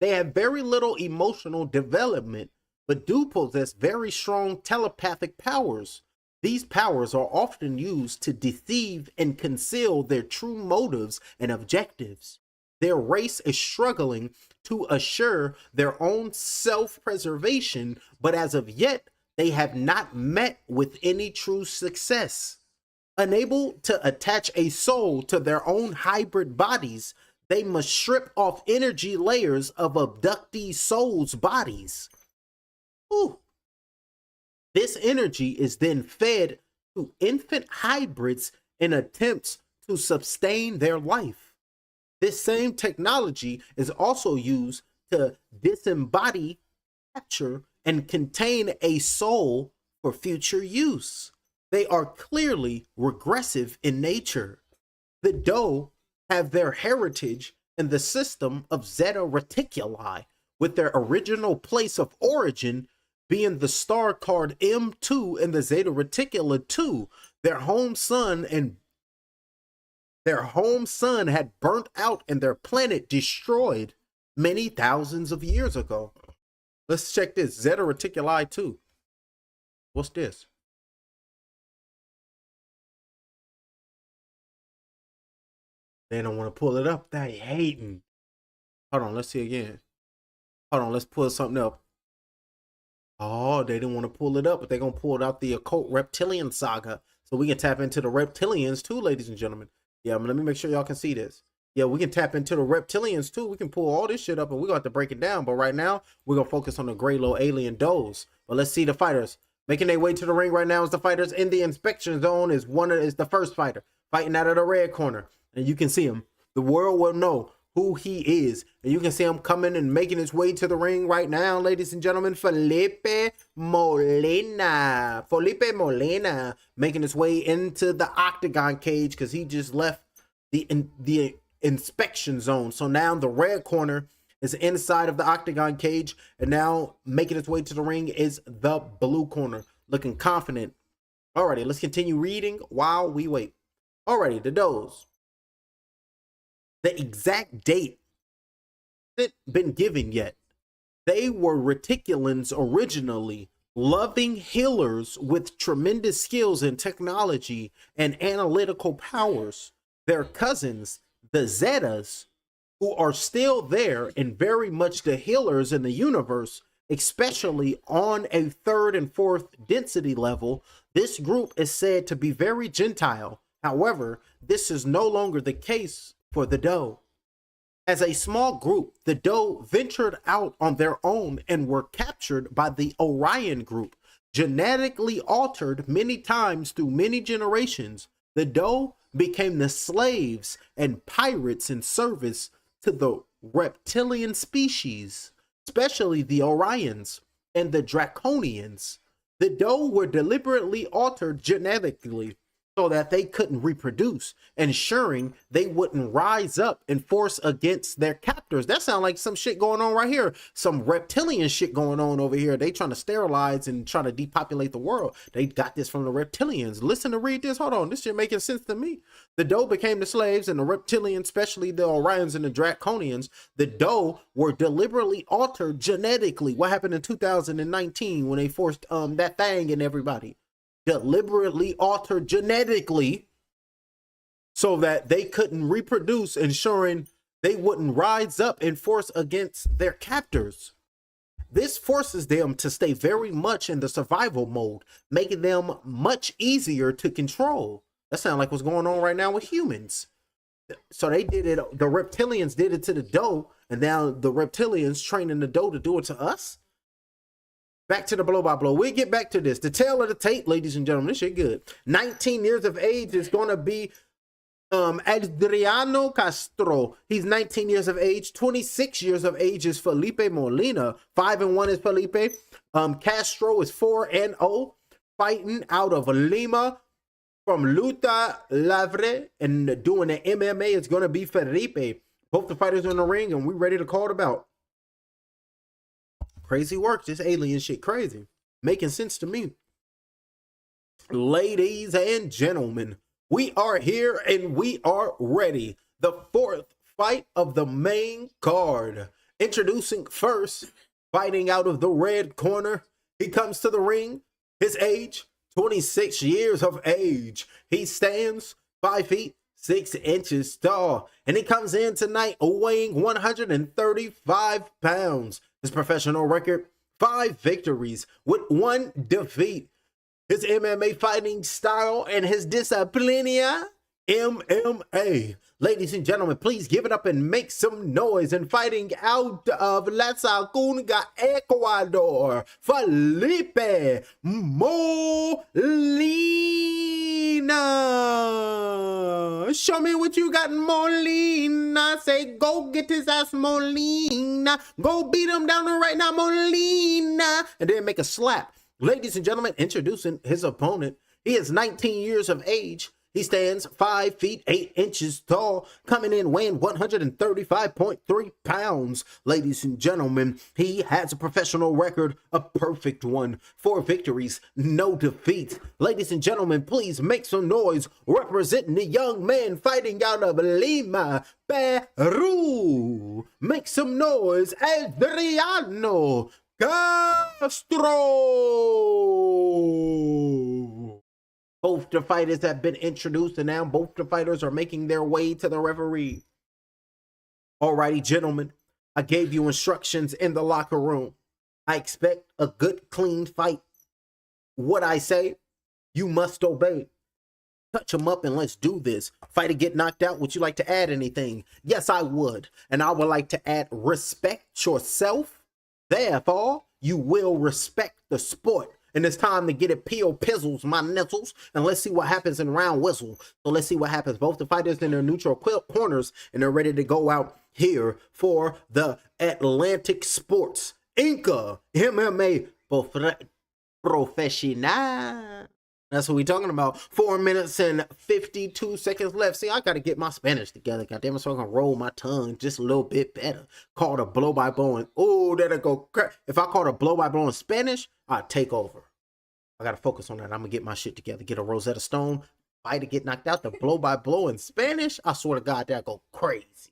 They have very little emotional development, but do possess very strong telepathic powers. These powers are often used to deceive and conceal their true motives and objectives. Their race is struggling to assure their own self-preservation, but as of yet, they have not met with any true success. Unable to attach a soul to their own hybrid bodies, they must strip off energy layers of abductee souls' bodies. Ooh. This energy is then fed to infant hybrids in attempts to sustain their life. This same technology is also used to disembody, capture, and contain a soul for future use. They are clearly regressive in nature. The doe have their heritage in the system of Zeta Reticuli, with their original place of origin being the star card M2 in the Zeta Reticuli 2. Their home sun had burnt out and their planet destroyed many thousands of years ago. Let's check this. Zeta Reticuli 2. What's this? They don't want to pull it up. They hating. Hold on, let's see again. Hold on, let's pull something up. Oh, they didn't want to pull it up, but they're going to pull it out the occult reptilian saga. So we can tap into the reptilians too, ladies and gentlemen. Yeah, let me make sure y'all can see this. Yeah, we can tap into the reptilians too. We can pull all this shit up and we're going to have to break it down. But right now, we're going to focus on the gray little alien does. But let's see the fighters. Making their way to the ring right now is the fighters in the inspection zone is the first fighter fighting out of the red corner. And you can see him. The world will know who he is. And you can see him coming and making his way to the ring right now, ladies and gentlemen. Felipe Molina. Felipe Molina making his way into the octagon cage because he just left the inspection zone. So now the red corner is inside of the octagon cage. And now making its way to the ring is the blue corner. Looking confident. Alrighty, let's continue reading while we wait. Alrighty, the does. The exact date hasn't been given yet. They were reticulans originally, loving healers with tremendous skills in technology and analytical powers. Their cousins, the Zetas, who are still there and very much the healers in the universe, especially on a third and fourth density level. This group is said to be very Gentile. However, this is no longer the case for the Doe. As a small group, the Doe ventured out on their own and were captured by the Orion group. Genetically altered many times through many generations, the Doe became the slaves and pirates in service to the reptilian species, especially the Orions and the Draconians. The Doe were deliberately altered genetically so that they couldn't reproduce, ensuring they wouldn't rise up and force against their captors. That sounds like some shit going on right here. Some reptilian shit going on over here. They trying to sterilize and try to depopulate the world. They got this from the reptilians. Listen to read this. Hold on. This shit making sense to me. The Doe became the slaves, and the reptilians, especially the Orions and the Draconians, the Doe were deliberately altered genetically. What happened in 2019 when they forced that thing in everybody? Deliberately altered genetically so that they couldn't reproduce, ensuring they wouldn't rise up and force against their captors. This forces them to stay very much in the survival mode, making them much easier to control. That sounds like what's going on right now with humans. So they did it, the reptilians did it to the Doe, and now the reptilians training the Doe to do it to us. Back to the blow by blow. We'll get back to this. The tail of the tape, ladies and gentlemen. This shit good. 19 years of age is going to be Adriano Castro. He's 19 years of age. 26 years of age is Felipe Molina. 5-1 is Felipe. Castro is 4-0. Fighting out of Lima from Luta Livre. And doing the MMA is going to be Felipe. Both the fighters are in the ring, and we're ready to call it about. Crazy work. This alien shit crazy. Making sense to me. Ladies and gentlemen, we are here and we are ready. The fourth fight of the main card. Introducing first, fighting out of the red corner. He comes to the ring. His age, 26 years of age. He stands 5 feet 6 inches tall. And he comes in tonight weighing 135 pounds. His professional record, 5 victories with 1 defeat. His MMA fighting style and his disciplinia, MMA. Ladies and gentlemen, please give it up and make some noise. And fighting out of La Sacunga, Ecuador, Felipe Molina. Show me what you got, Molina. Say, go get his ass, Molina. Go beat him down right now, Molina. And then make a slap. Ladies and gentlemen, introducing his opponent. He is 19 years of age. He stands 5 feet 8 inches tall, coming in weighing 135.3 pounds. Ladies and gentlemen, he has a professional record, a perfect one. 4 victories, no defeats. Ladies and gentlemen, please make some noise representing the young man fighting out of Lima, Peru. Make some noise, Adriano Castro. Both the fighters have been introduced, and now both the fighters are making their way to the referee. Alrighty, gentlemen, I gave you instructions in the locker room. I expect a good, clean fight. What I say, you must obey. Touch them up and let's do this. Fighter get knocked out. Would you like to add anything? Yes, I would. And I would like to add respect yourself. Therefore, you will respect the sport. And it's time to get it pizzles, my nizzles. And let's see what happens in round whistle. So let's see what happens. Both the fighters in their neutral corners. And they're ready to go out here for the Atlantic Sports. Inka MMA Professional. That's what we're talking about. 4 minutes and 52 seconds left. See, I got to get my Spanish together. Goddamn it, so I can roll my tongue just a little bit better. Called a blow by blow. And, oh, that'll go crap. If I called a blow by blow in Spanish, I'd take over. I got to focus on that. I'm going to get my shit together. Get a Rosetta Stone. Fighter get knocked out. The blow by blow in Spanish, I swear to God, that'll go crazy.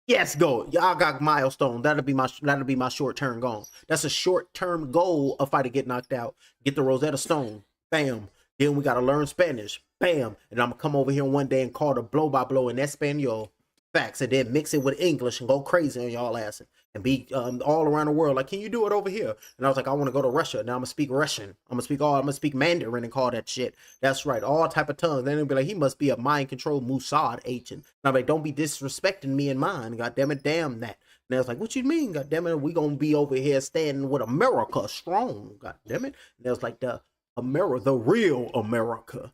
Yes, go. Y'all got milestone. That'll be my short-term goal. That's a short-term goal of fighter get knocked out. Get the Rosetta Stone. Bam. Then we gotta learn Spanish. Bam. And I'm gonna come over here one day and call the blow by blow in Espanol. Facts, and then mix it with English and go crazy on y'all ass and be all around the world. Like, can you do it over here? And I was like, I want to go to Russia. Now I'm gonna speak Russian. I'm gonna speak Mandarin and call that shit. That's right, all type of tongues. Then they'll be like, he must be a mind control Mossad agent. And I'm like, don't be disrespecting me and mine. God damn it, damn that. And I was like, what you mean? God damn it, we gonna be over here standing with America strong. God damn it. And it was like the real America.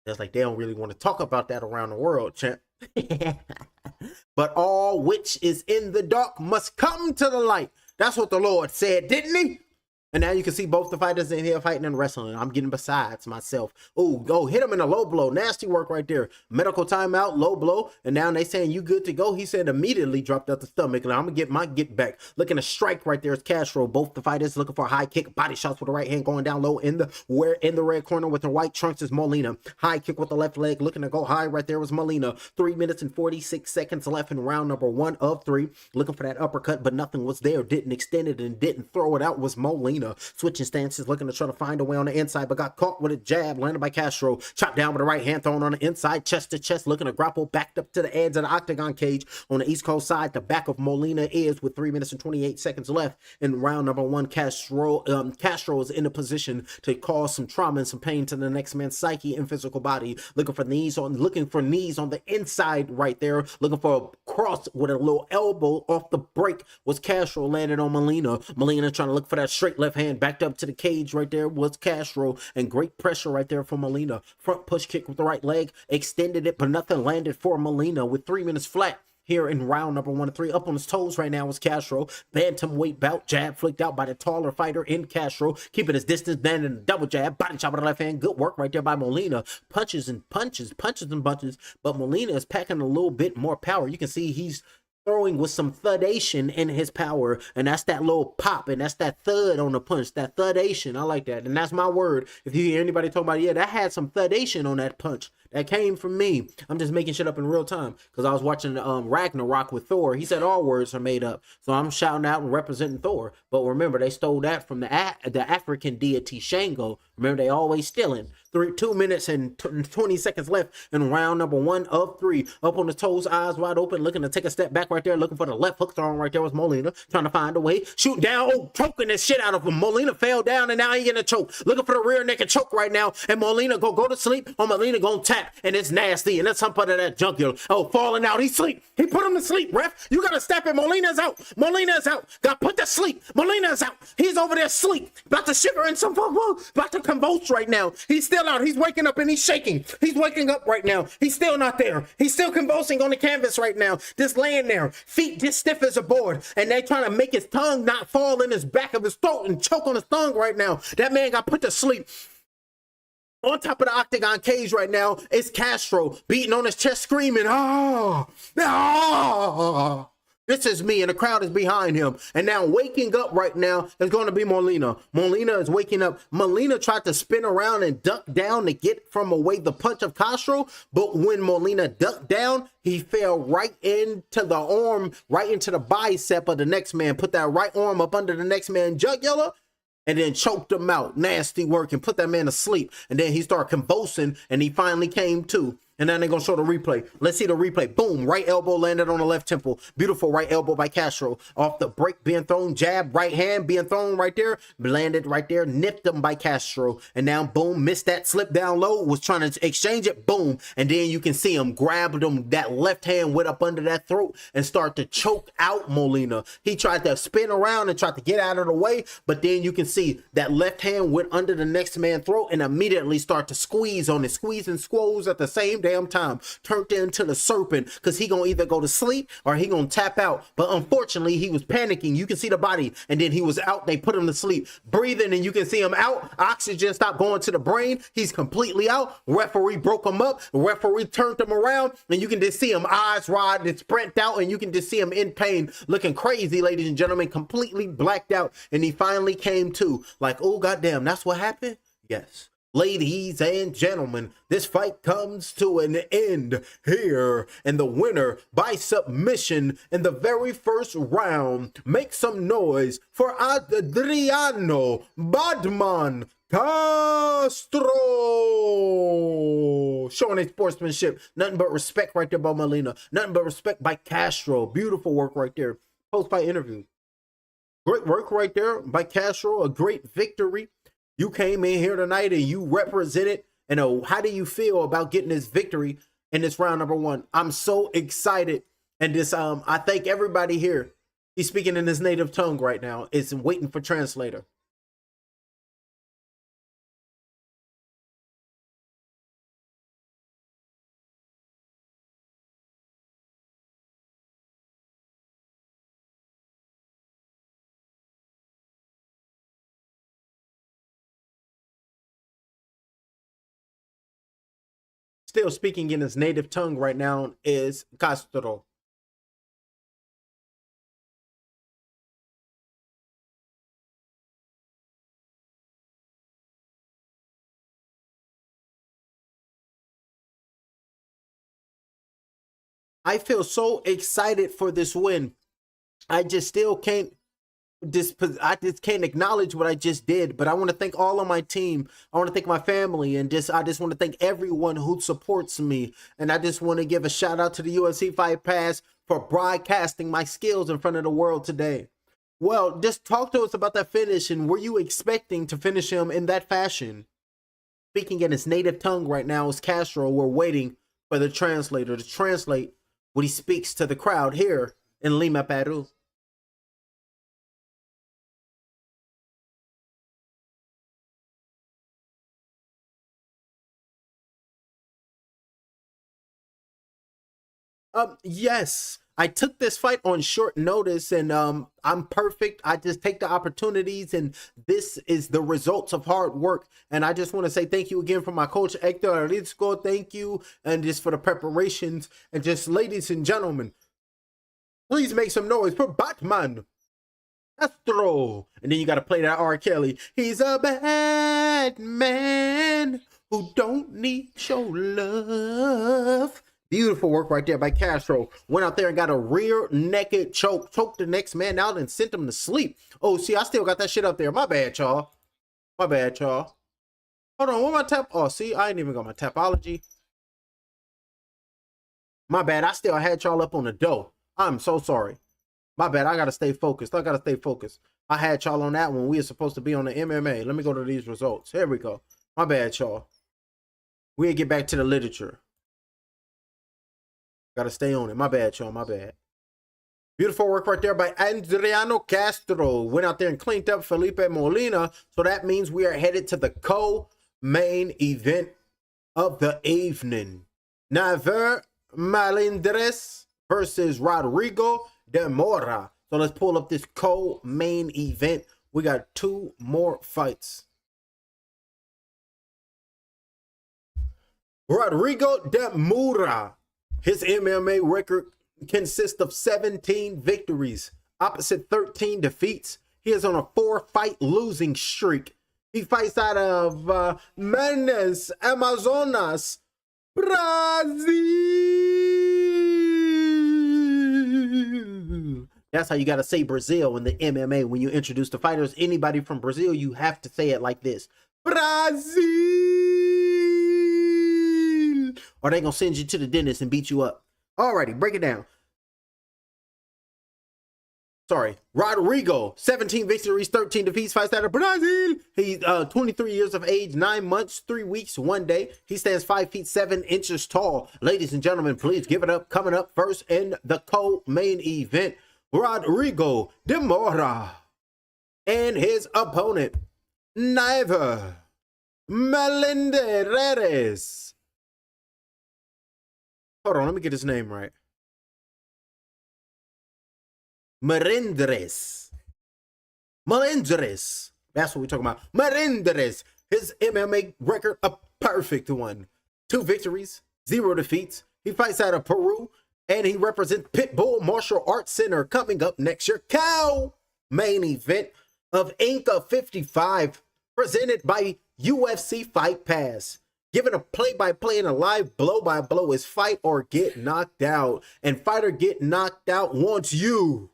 It's like they don't really want to talk about that around the world, champ. But all which is in the dark must come to the light. That's what the Lord said, didn't he? And now you can see both the fighters in here fighting and wrestling. I'm getting besides myself. Oh, go hit him in a low blow. Nasty work right there. Medical timeout, low blow. And now they saying you good to go. He said immediately dropped out the stomach. And I'm going to get my get back. Looking to strike right there is Castro. Both the fighters looking for a high kick. Body shots with the right hand going down low in the red corner with the white trunks is Molina. High kick with the left leg. Looking to go high right there was Molina. 3 minutes and 46 seconds left in round number 1 of 3. Looking for that uppercut, but nothing was there. Didn't extend it and didn't throw it out was Molina. Switching stances, looking to try to find a way on the inside, but got caught with a jab, landed by Castro. Chopped down with the right hand, thrown on the inside, chest to chest, looking to grapple, backed up to the edge of the octagon cage. On the East Coast side, the back of Molina is with 3 minutes and 28 seconds left in round number 1. Castro is in a position to cause some trauma and some pain to the next man's psyche and physical body. Looking for knees on the inside right there. Looking for a cross with a little elbow off the break was Castro, landed on Molina. Molina trying to look for that straight left hand, backed up to the cage right there was Castro, and great pressure right there for Molina. Front push kick with the right leg, extended it, but nothing landed for Molina with 3 minutes flat. Here in round number 1 of 3, up on his toes right now was Castro. Bantamweight bout, jab flicked out by the taller fighter in Castro, keeping his distance, then in a double jab, body chop with the left hand. Good work right there by Molina. Punches and punches, but Molina is packing a little bit more power. You can see he's throwing with some thudation in his power, and that's that little pop, and that's that thud on the punch, that thudation. I like that, and that's my word. If you hear anybody talking about, yeah, that had some thudation on that punch, that came from me. I'm just making shit up in real time because I was watching Ragnarok with Thor. He said all words are made up, so I'm shouting out and representing Thor. But remember, they stole that from the African deity Shango. Remember, they always stealing. 2 minutes and 20 seconds left in round number 1 of 3. Up on the toes, eyes wide open, looking to take a step back right there, looking for the left hook thrown right there was Molina, trying to find a way, shooting down, choking this shit out of him. Molina fell down and now he getting a choke, looking for the rear naked choke right now, and Molina go to sleep, or Molina gonna tap, and it's nasty, and that's some part of that jugular. Oh, falling out, he sleep, he put him to sleep, ref, you gotta step it. Molina's out, got put to sleep. Molina's out, he's over there asleep, about to shiver in some, about to convulse right now. He's still out, he's waking up and he's shaking, he's waking up right now, he's still not there, he's still convulsing on the canvas right now, just laying there, feet just stiff as a board, and they trying to make his tongue not fall in his back of his throat and choke on his tongue right now. That man got put to sleep. On top of the octagon cage right now is Castro, beating on his chest, screaming, ah, ah. This is me, and the crowd is behind him. And now waking up right now is going to be Molina. Molina is waking up. Molina tried to spin around and duck down to get from away the punch of Castro, but when Molina ducked down, he fell right into the arm, right into the bicep of the next man, put that right arm up under the next man's jugular, and then choked him out. Nasty work, and put that man to sleep. And then he started convulsing, and he finally came to. And then they're going to show the replay. Let's see the replay. Boom. Right elbow landed on the left temple. Beautiful right elbow by Castro. Off the break being thrown. Jab. Right hand being thrown right there. Landed right there. Nipped him by Castro. And now, boom. Missed that slip down low. Was trying to exchange it. Boom. And then you can see him grab him. That left hand went up under that throat and start to choke out Molina. He tried to spin around and tried to get out of the way. But then you can see that left hand went under the next man's throat and immediately start to squeeze on it. Squeeze and squoze at the same damn time. Turned into the serpent, because he gonna either go to sleep or he gonna tap out. But unfortunately, he was panicking. You can see the body, and then he was out. They put him to sleep, breathing, and you can see him out. Oxygen stopped going to the brain. He's completely out. Referee broke him up. The referee turned him around, and you can just see him eyes wide and spread out, and you can just see him in pain, looking crazy, ladies and gentlemen, completely blacked out. And he finally came to, like, oh goddamn, that's what happened. Yes. Ladies and gentlemen, this fight comes to an end here, and the winner by submission in the very first round. Make some noise for Adriano Badman Castro. Showing his sportsmanship. Nothing but respect right there by Molina. Nothing but respect by Castro. Beautiful work right there. Post-fight interview. Great work right there by Castro. A great victory. You came in here tonight and you represented. And how do you feel about getting this victory in this round number 1? I'm so excited. And this, I thank everybody here. He's speaking in his native tongue right now. It's waiting for translator. Still speaking in his native tongue right now is Castro. I feel so excited for this win. I just can't acknowledge what I just did, but I want to thank all of my team. I want to thank my family, and I just want to thank everyone who supports me. And I just want to give a shout out to the UFC Fight Pass for broadcasting my skills in front of the world today. Well, just talk to us about that finish, and were you expecting to finish him in that fashion? Speaking in his native tongue right now is Castro. We're waiting for the translator to translate what he speaks to the crowd here in Lima, Peru. Yes, I took this fight on short notice, and I'm perfect. I just take the opportunities, and this is the results of hard work. And I just want to say thank you again for my coach, Hector Arizco. Thank you, and just for the preparations. And just, ladies and gentlemen, please make some noise for Batman Castro. And then you got to play that R. Kelly. He's a bad man who don't need your love. Beautiful work right there by Castro. Went out there and got a rear naked choke. Choked the next man out and sent him to sleep. Oh, see, I still got that shit up there. My bad, y'all. My bad, y'all. Hold on, what my tap? Oh, see, I ain't even got my tapology. My bad, I still had y'all up on the dough. I'm so sorry. My bad, I gotta stay focused. I gotta stay focused. I had y'all on that one. We are supposed to be on the MMA. Let me go to these results. Here we go. My bad, y'all. We'll get back to the literature. Gotta stay on it. My bad, y'all. My bad. Beautiful work right there by Adriano Castro. Went out there and cleaned up Felipe Molina. So that means we are headed to the co-main event of the evening. Neves Melendres versus Rodrigo de Mora. So let's pull up this co-main event. We got 2 more fights. Rodrigo de Mora. His MMA record consists of 17 victories, opposite 13 defeats. He is on a 4-fight losing streak. He fights out of Minas Amazonas, Brazil. That's how you got to say Brazil in the MMA when you introduce the fighters. Anybody from Brazil, you have to say it like this. Brazil. Or they gonna send you to the dentist and beat you up. Alrighty, break it down. Sorry, Rodrigo, 17 victories, 13 defeats, fights out of Brazil. He's 23 years of age, 9 months, 3 weeks, 1 day. He stands 5 feet 7 inches tall. Ladies and gentlemen, please give it up. Coming up first in the co-main event, Rodrigo de Mora and his opponent, Neves Melendres. Hold on, let me get his name right. Melendres. That's what we're talking about. Melendres. His MMA record, a perfect one. 2 victories, 0 defeats. He fights out of Peru, and he represents Pitbull Martial Arts Center. Coming up next year, main event of Inka 55 presented by UFC Fight Pass. Giving a play-by-play and a live blow-by-blow is fight or get knocked out. And Fighter Get Knocked Out wants you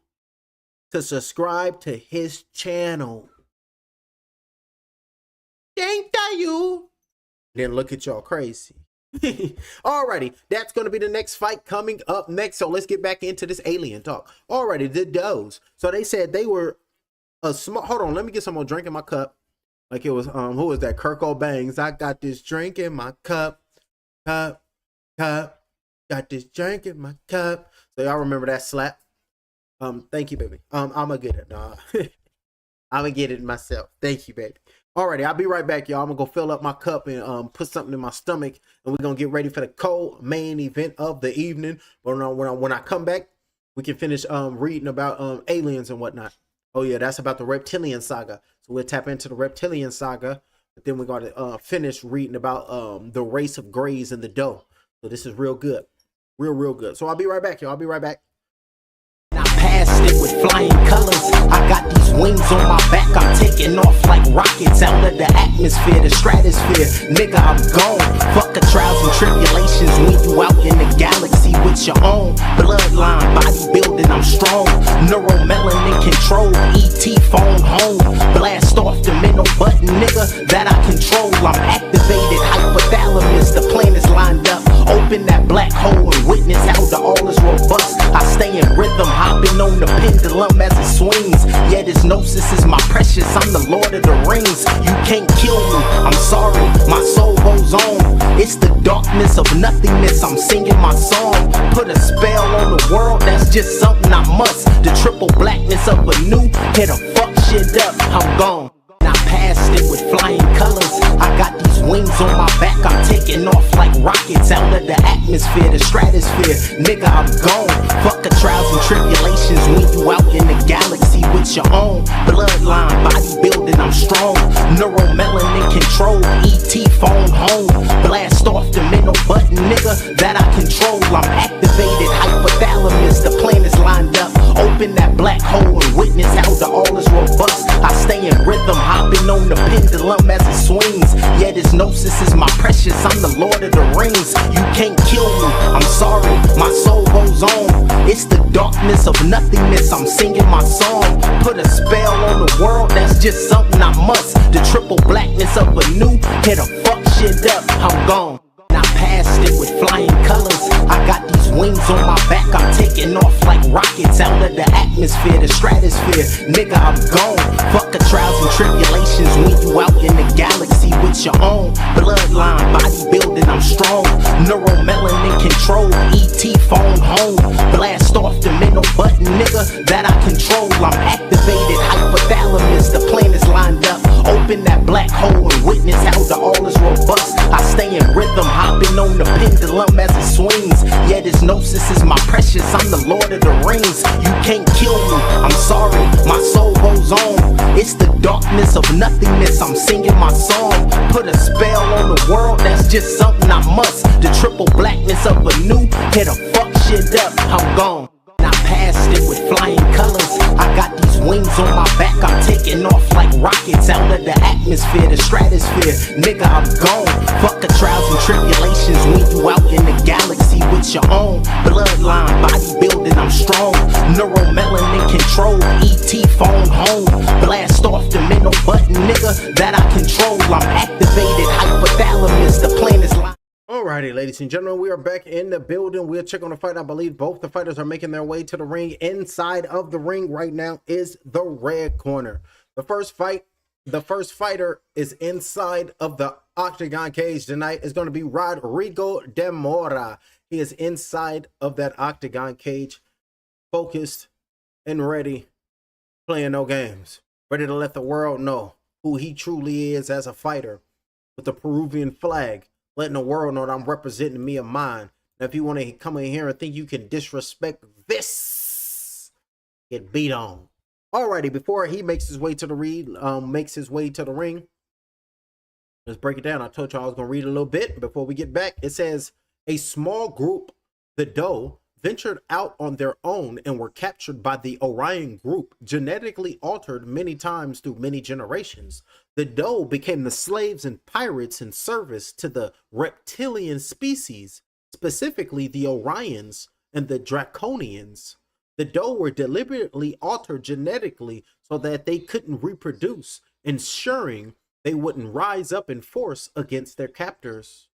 to subscribe to his channel. Thank you. Then look at y'all crazy. Alrighty, that's going to be the next fight coming up next. So let's get back into this alien talk. Alrighty, the Does. So they said they were a small. Hold on, let me get some more drink in my cup. Like it was who was that? Kirk O'Bangs. I got this drink in my cup. Got this drink in my cup. So y'all remember that slap? Thank you, baby. I'm gonna get it. Nah. I'm gonna get it myself. Thank you, baby. Alrighty, I'll be right back, y'all. I'm gonna go fill up my cup and put something in my stomach, and we're gonna get ready for the co-main event of the evening. But when I come back, we can finish reading about aliens and whatnot. Oh yeah, that's about the reptilian saga. So we'll tap into the reptilian saga, but then we're gonna finish reading about the race of Greys and the Doe. So this is real good, real good. So I'll be right back, y'all. I'll be right back. Past it with flying colors. I got these wings on my back. I'm taking off like rockets out of the atmosphere, the stratosphere. Nigga, I'm gone. Fuck the trials and tribulations when you out in the galaxy with your own bloodline, bodybuilding. I'm strong. Neuromelanin control. ET phone home. Blast off the middle button, nigga, that I control. I'm activated. Hypothalamus. The plan is lined up. Open that black hole and witness how the all is robust. I stay in rhythm, hopping on the pendulum as it swings. Yeah, this gnosis is my precious. I'm the Lord of the Rings. You can't kill me. I'm sorry. My soul goes on. It's the darkness of nothingness. I'm singing my song. Put a spell on the world. That's just something I must. The triple blackness of a new. Hit a fuck shit up. I'm gone. I passed it with flying colors. I got these wings on my back. I'm taking off like rockets out of the atmosphere, the stratosphere. Nigga, I'm gone. Fuck the trials and tribulations when you out in the galaxy with your own bloodline, bodybuilding. I'm strong. Neuromelanin control. ET phone home. Blast off the middle button, nigga, that I control. I'm activated. Hypothalamus. The plan is lined up. Open that black hole and witness how the all is robust. I stay in rhythm, hopping on the pendulum as it swings. Yeah, this gnosis is my precious. I'm the Lord of the Rings. You can't kill me. I'm sorry. My soul goes on. It's the darkness of nothingness. I'm singing my song. Put a spell on the world. That's just something I must. The triple blackness of a new. Hit a fuck shit up. I'm gone. I passed it with flying colors. I got these wings on my back. I'm taking off like rockets out of the atmosphere, the stratosphere. Nigga, I'm gone. Fuck the trials and tribulations when you out in the galaxy with your own bloodline, bodybuilding. I'm strong. Neuromelanin control. ET phone home. Blast off the middle button, nigga, that I control. I'm activated. Hypothalamus. The plan is lined up. Open that black hole and witness how the all is robust. I stay in rhythm, hopping on the pendulum as it swings. Yeah, this gnosis is my precious. I'm the Lord of the Rings. You can't kill me. I'm sorry. My soul goes on. It's the darkness of nothingness. I'm singing my song. Put a spell on the world. That's just something I must. The triple blackness of a new. Hit a fuck shit up. I'm gone. I passed it with flying colors. I got these wings on my back. I'm taking off like rockets out of the atmosphere, the stratosphere. Nigga, I'm gone. Fuck the trials and tribulations when you out in the galaxy with your own bloodline, bodybuilding. I'm strong. Neuromelanin control. ET phone home. Blast off the middle button, nigga, that I control. I'm activated. Hypothalamus. The plan is lined. Alrighty, ladies and gentlemen, we are back in the building. We'll check on the fight. I believe both the fighters are making their way to the ring. Inside of the ring right now is the red corner. The first fighter is inside of the octagon cage tonight. Is going to be Rodrigo de Mora. He is inside of that octagon cage, focused and ready, playing no games, ready to let the world know who he truly is as a fighter, with the Peruvian flag, letting the world know that I'm representing me and mine. Now, if you want to come in here and think you can disrespect this, get beat on. Alrighty, before he makes his way to the ring, let's break it down. I told you I was gonna read a little bit before we get back. It says a small group, the Doe, ventured out on their own and were captured by the Orion group, genetically altered many times through many generations. The Doe became the slaves and pirates in service to the reptilian species, specifically the Orions and the Draconians. The Doe were deliberately altered genetically so that they couldn't reproduce, ensuring they wouldn't rise up in force against their captors.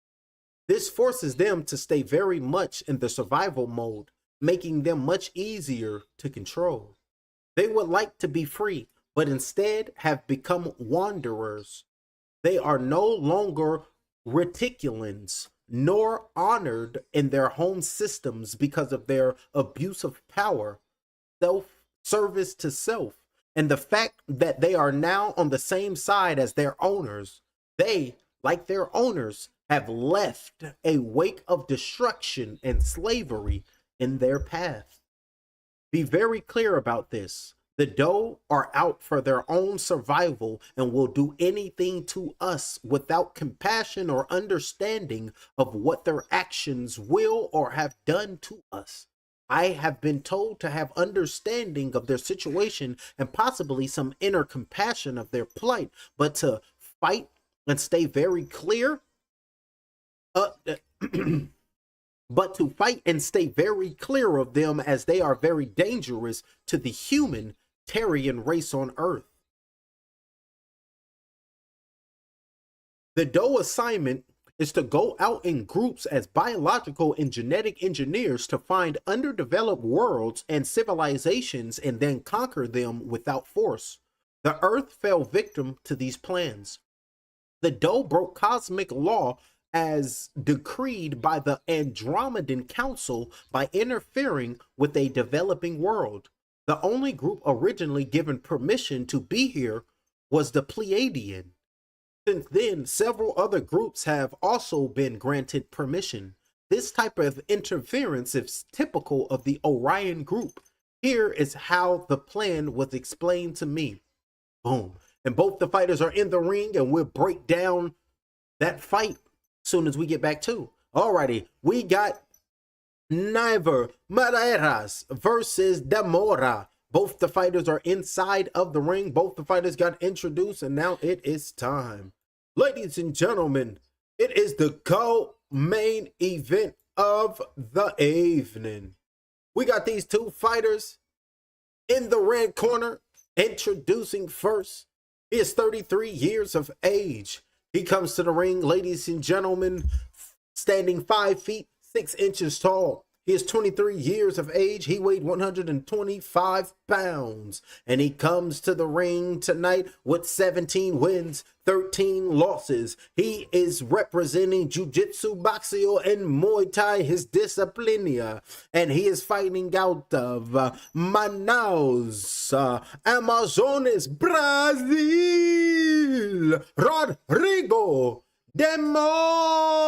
This forces them to stay very much in the survival mode, making them much easier to control. They would like to be free, but instead have become wanderers. They are no longer reticulans, nor honored in their home systems because of their abuse of power, self-service to self, and the fact that they are now on the same side as their owners. They, like their owners, have left a wake of destruction and slavery in their path. Be very clear about this. The Doe are out for their own survival and will do anything to us without compassion or understanding of what their actions will or have done to us. I have been told to have understanding of their situation and possibly some inner compassion of their plight, but to fight and stay very clear but to fight and stay very clear of them, as they are very dangerous to the humanitarian race on Earth. The Doe assignment is to go out in groups as biological and genetic engineers to find underdeveloped worlds and civilizations and then conquer them without force. The Earth fell victim to these plans. The Doe broke cosmic law as decreed by the Andromedan Council by interfering with a developing world. The only group originally given permission to be here was the Pleiadian. Since then, several other groups have also been granted permission. This type of interference is typical of the Orion group. Here is how the plan was explained to me. Boom. And both the fighters are in the ring, and we'll break down that fight soon as we get back to. Alrighty, we got Never Maderas versus Demora. Both the fighters are inside of the ring. Both the fighters got introduced, and now it is time. Ladies and gentlemen, it is the co-main event of the evening. We got these two fighters in the red corner. Introducing first, he is 33 years of age. He comes to the ring, ladies and gentlemen, standing 5 feet 6 inches tall. He is 23 years of age. He weighed 125 pounds. And he comes to the ring tonight with 17 wins, 13 losses. He is representing Jiu-Jitsu, Boxeo, and Muay Thai, his disciplinia. And he is fighting out of Manaus, Amazonas, Brazil, Rodrigo Demora.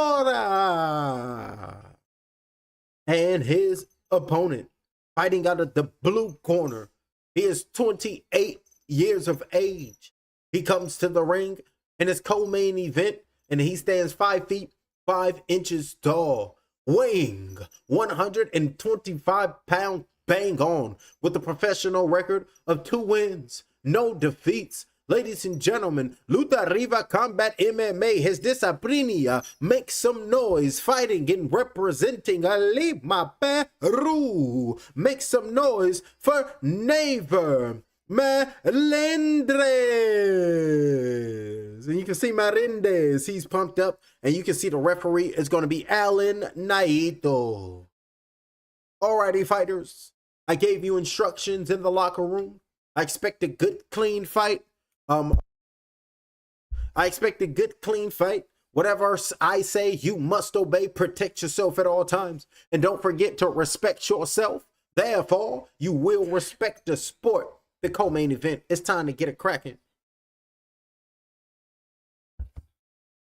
And his opponent, fighting out of the blue corner, he is 28 years of age. He comes to the ring in his co-main event, and he stands 5 feet 5 inches tall, weighing 125 pounds, bang on, with a professional record of 2 wins, no defeats. Ladies and gentlemen, Luta Riva Combat MMA, his disciplinia, make some noise, fighting and representing Lima, Peru. Make some noise for Never Melendres. And you can see Melendres, he's pumped up, and you can see the referee is going to be Alan Naito. Alrighty, fighters, I gave you instructions in the locker room. I expect a good, clean fight. I expect a good, clean fight. Whatever I say, you must obey. Protect yourself at all times. And don't forget to respect yourself. Therefore, you will respect the sport. The co-main event. It's time to get it cracking.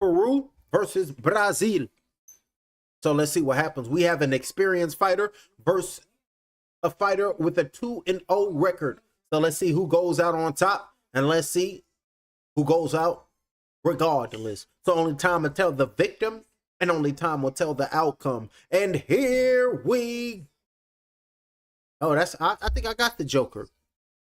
Peru versus Brazil. So let's see what happens. We have an experienced fighter versus a fighter with a 2-0 record. So let's see who goes out on top. And let's see who goes out regardless. So only time will tell the victim, and only time will tell the outcome. And here we Oh, I think I got the Joker.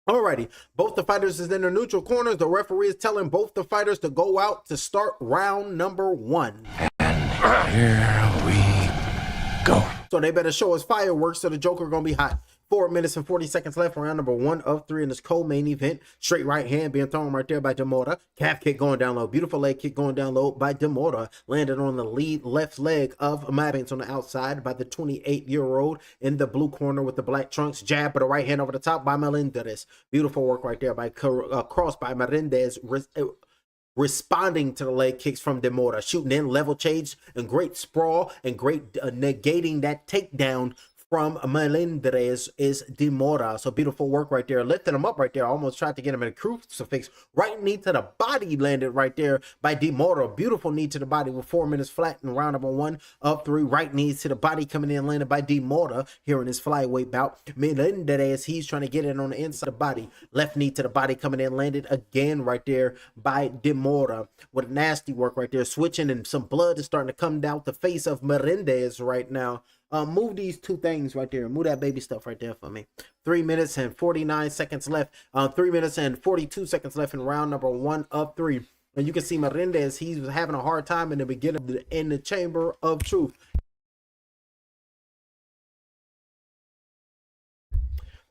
Alrighty, both the fighters is in their neutral corners. The referee is telling both the fighters to go out to start round number 1. And here we go. So they better show us fireworks, so the Joker gonna be hot. 4 minutes and 40 seconds left, round number 1 of 3 in this co-main event. Straight right hand being thrown right there by Demora. Calf kick going down low. Beautiful leg kick going down low by Demora. Landed on the lead left leg of Mabbins on the outside by the 28-year-old in the blue corner with the black trunks. Jab with the right hand over the top by Melendez. Beautiful work right there by cross by Melendez. Responding to the leg kicks from Demora, shooting in level change and great sprawl and great negating that takedown from Melendez is Demora. So beautiful work right there, lifting him up right there. Almost tried to get him in a crucifix. Right knee to the body landed right there by Demora. Beautiful knee to the body with 4 minutes flat in round number 1 of 3. Right knees to the body coming in landed by Demora here in his flyweight bout. Melendez, he's trying to get it on the inside of the body. Left knee to the body coming in landed again right there by Demora with nasty work right there. Switching and some blood is starting to come down the face of Melendez right now. Move these two things right there. Move that baby stuff right there for me. 3 minutes and 49 seconds left. 3 minutes and 42 seconds left in round number 1 of 3. And you can see Melendez, he's having a hard time in the beginning in the chamber of truth.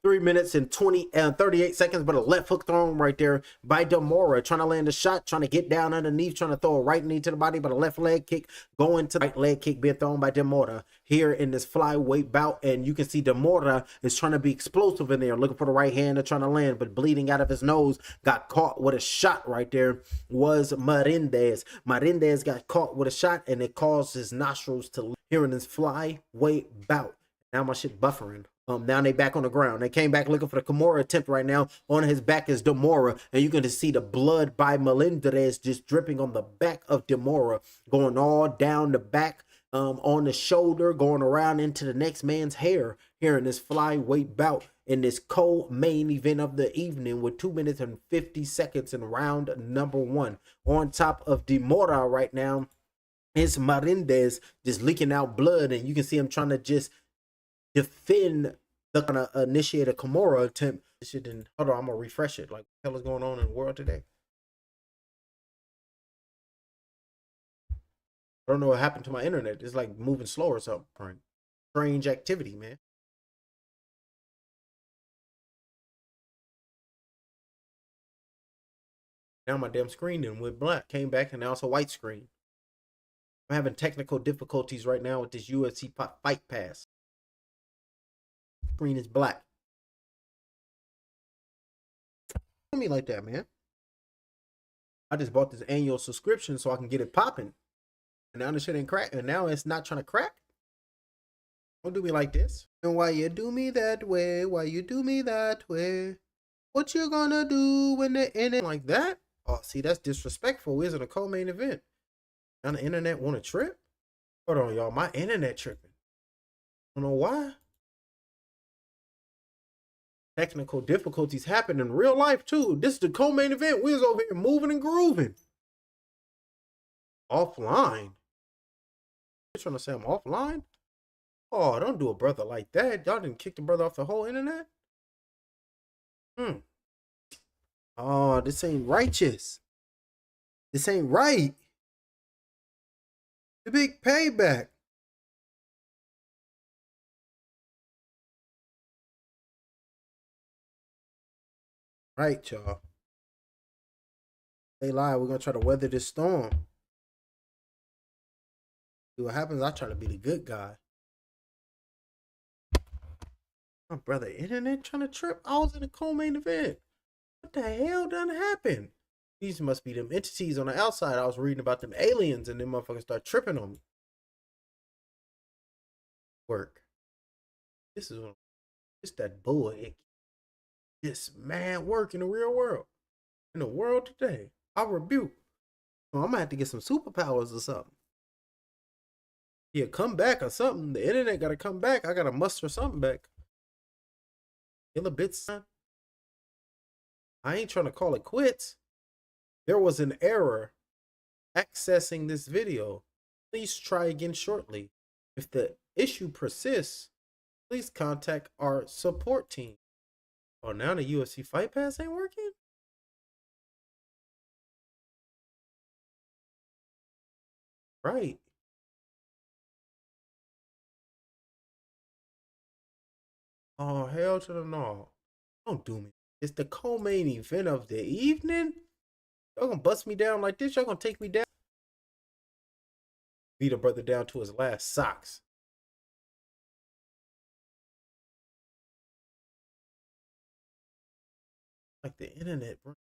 3 minutes and 38 seconds, but a left hook thrown right there by Demora, trying to land a shot, trying to get down underneath, trying to throw a right knee to the body, but a left leg kick going to the right leg kick being thrown by Demora here in this flyweight bout. And you can see Demora is trying to be explosive in there, looking for the right hand to trying to land, but bleeding out of his nose. Got caught with a shot right there was Melendez. Melendez got caught with a shot, and it caused his nostrils to leak here in this flyweight bout. Now my shit buffering. Now they back on the ground. They came back looking for the Kimura attempt right now. On his back is Demora, and you can just see the blood by Melendez just dripping on the back of Demora, going all down the back, on the shoulder, going around into the next man's hair here in this flyweight bout in this co-main event of the evening with 2 minutes and 50 seconds in round number 1. On top of Demora right now is Melendez just leaking out blood, and you can see him trying to just defend the kind of initiate a Kimura attempt. This shit didn't. Hold on, I'm gonna refresh it. Like, what the hell is going on in the world today? I don't know what happened to my internet. It's like moving slow or something. Strange activity, man. Now my damn screen then went black. Came back and now it's a white screen. I'm having technical difficulties right now with this UFC Fight Pass. Screen is black. Don't me like that, man. I just bought this annual subscription so I can get it popping. And now this shit ain't crack. And now it's not trying to crack. Don't do me like this. And why you do me that way? Why you do me that way? What you gonna do when the internet like that? Oh, see, that's disrespectful. Isn't a co-main event? Now the internet want to trip? Hold on, y'all. My internet tripping. I don't know why. Technical difficulties happen in real life too. This is the co-main event. We was over here moving and grooving. Offline. You trying to say I'm offline? Oh, don't do a brother like that. Y'all didn't kick the brother off the whole internet? Oh, this ain't righteous. This ain't right. The big payback. Right, y'all. They lie. We're gonna try to weather this storm. See what happens. I try to be the good guy. My brother, internet trying to trip. I was in a co-main event. What the hell done happened? These must be them entities on the outside. I was reading about them aliens, and them motherfuckers start tripping on me. Work. This is that bull. This man work in the real world. In the world today. I rebuke. Oh, I'm gonna have to get some superpowers or something. Yeah, come back or something. The internet gotta come back. I gotta muster something back. Kill a bit, son. I ain't trying to call it quits. There was an error accessing this video. Please try again shortly. If the issue persists, please contact our support team. Oh, now the UFC Fight Pass ain't working? Right. Oh, hell to the no. Don't do me. It's the co-main event of the evening? Y'all gonna bust me down like this? Y'all gonna take me down? Beat a brother down to his last socks. Like the internet, bro.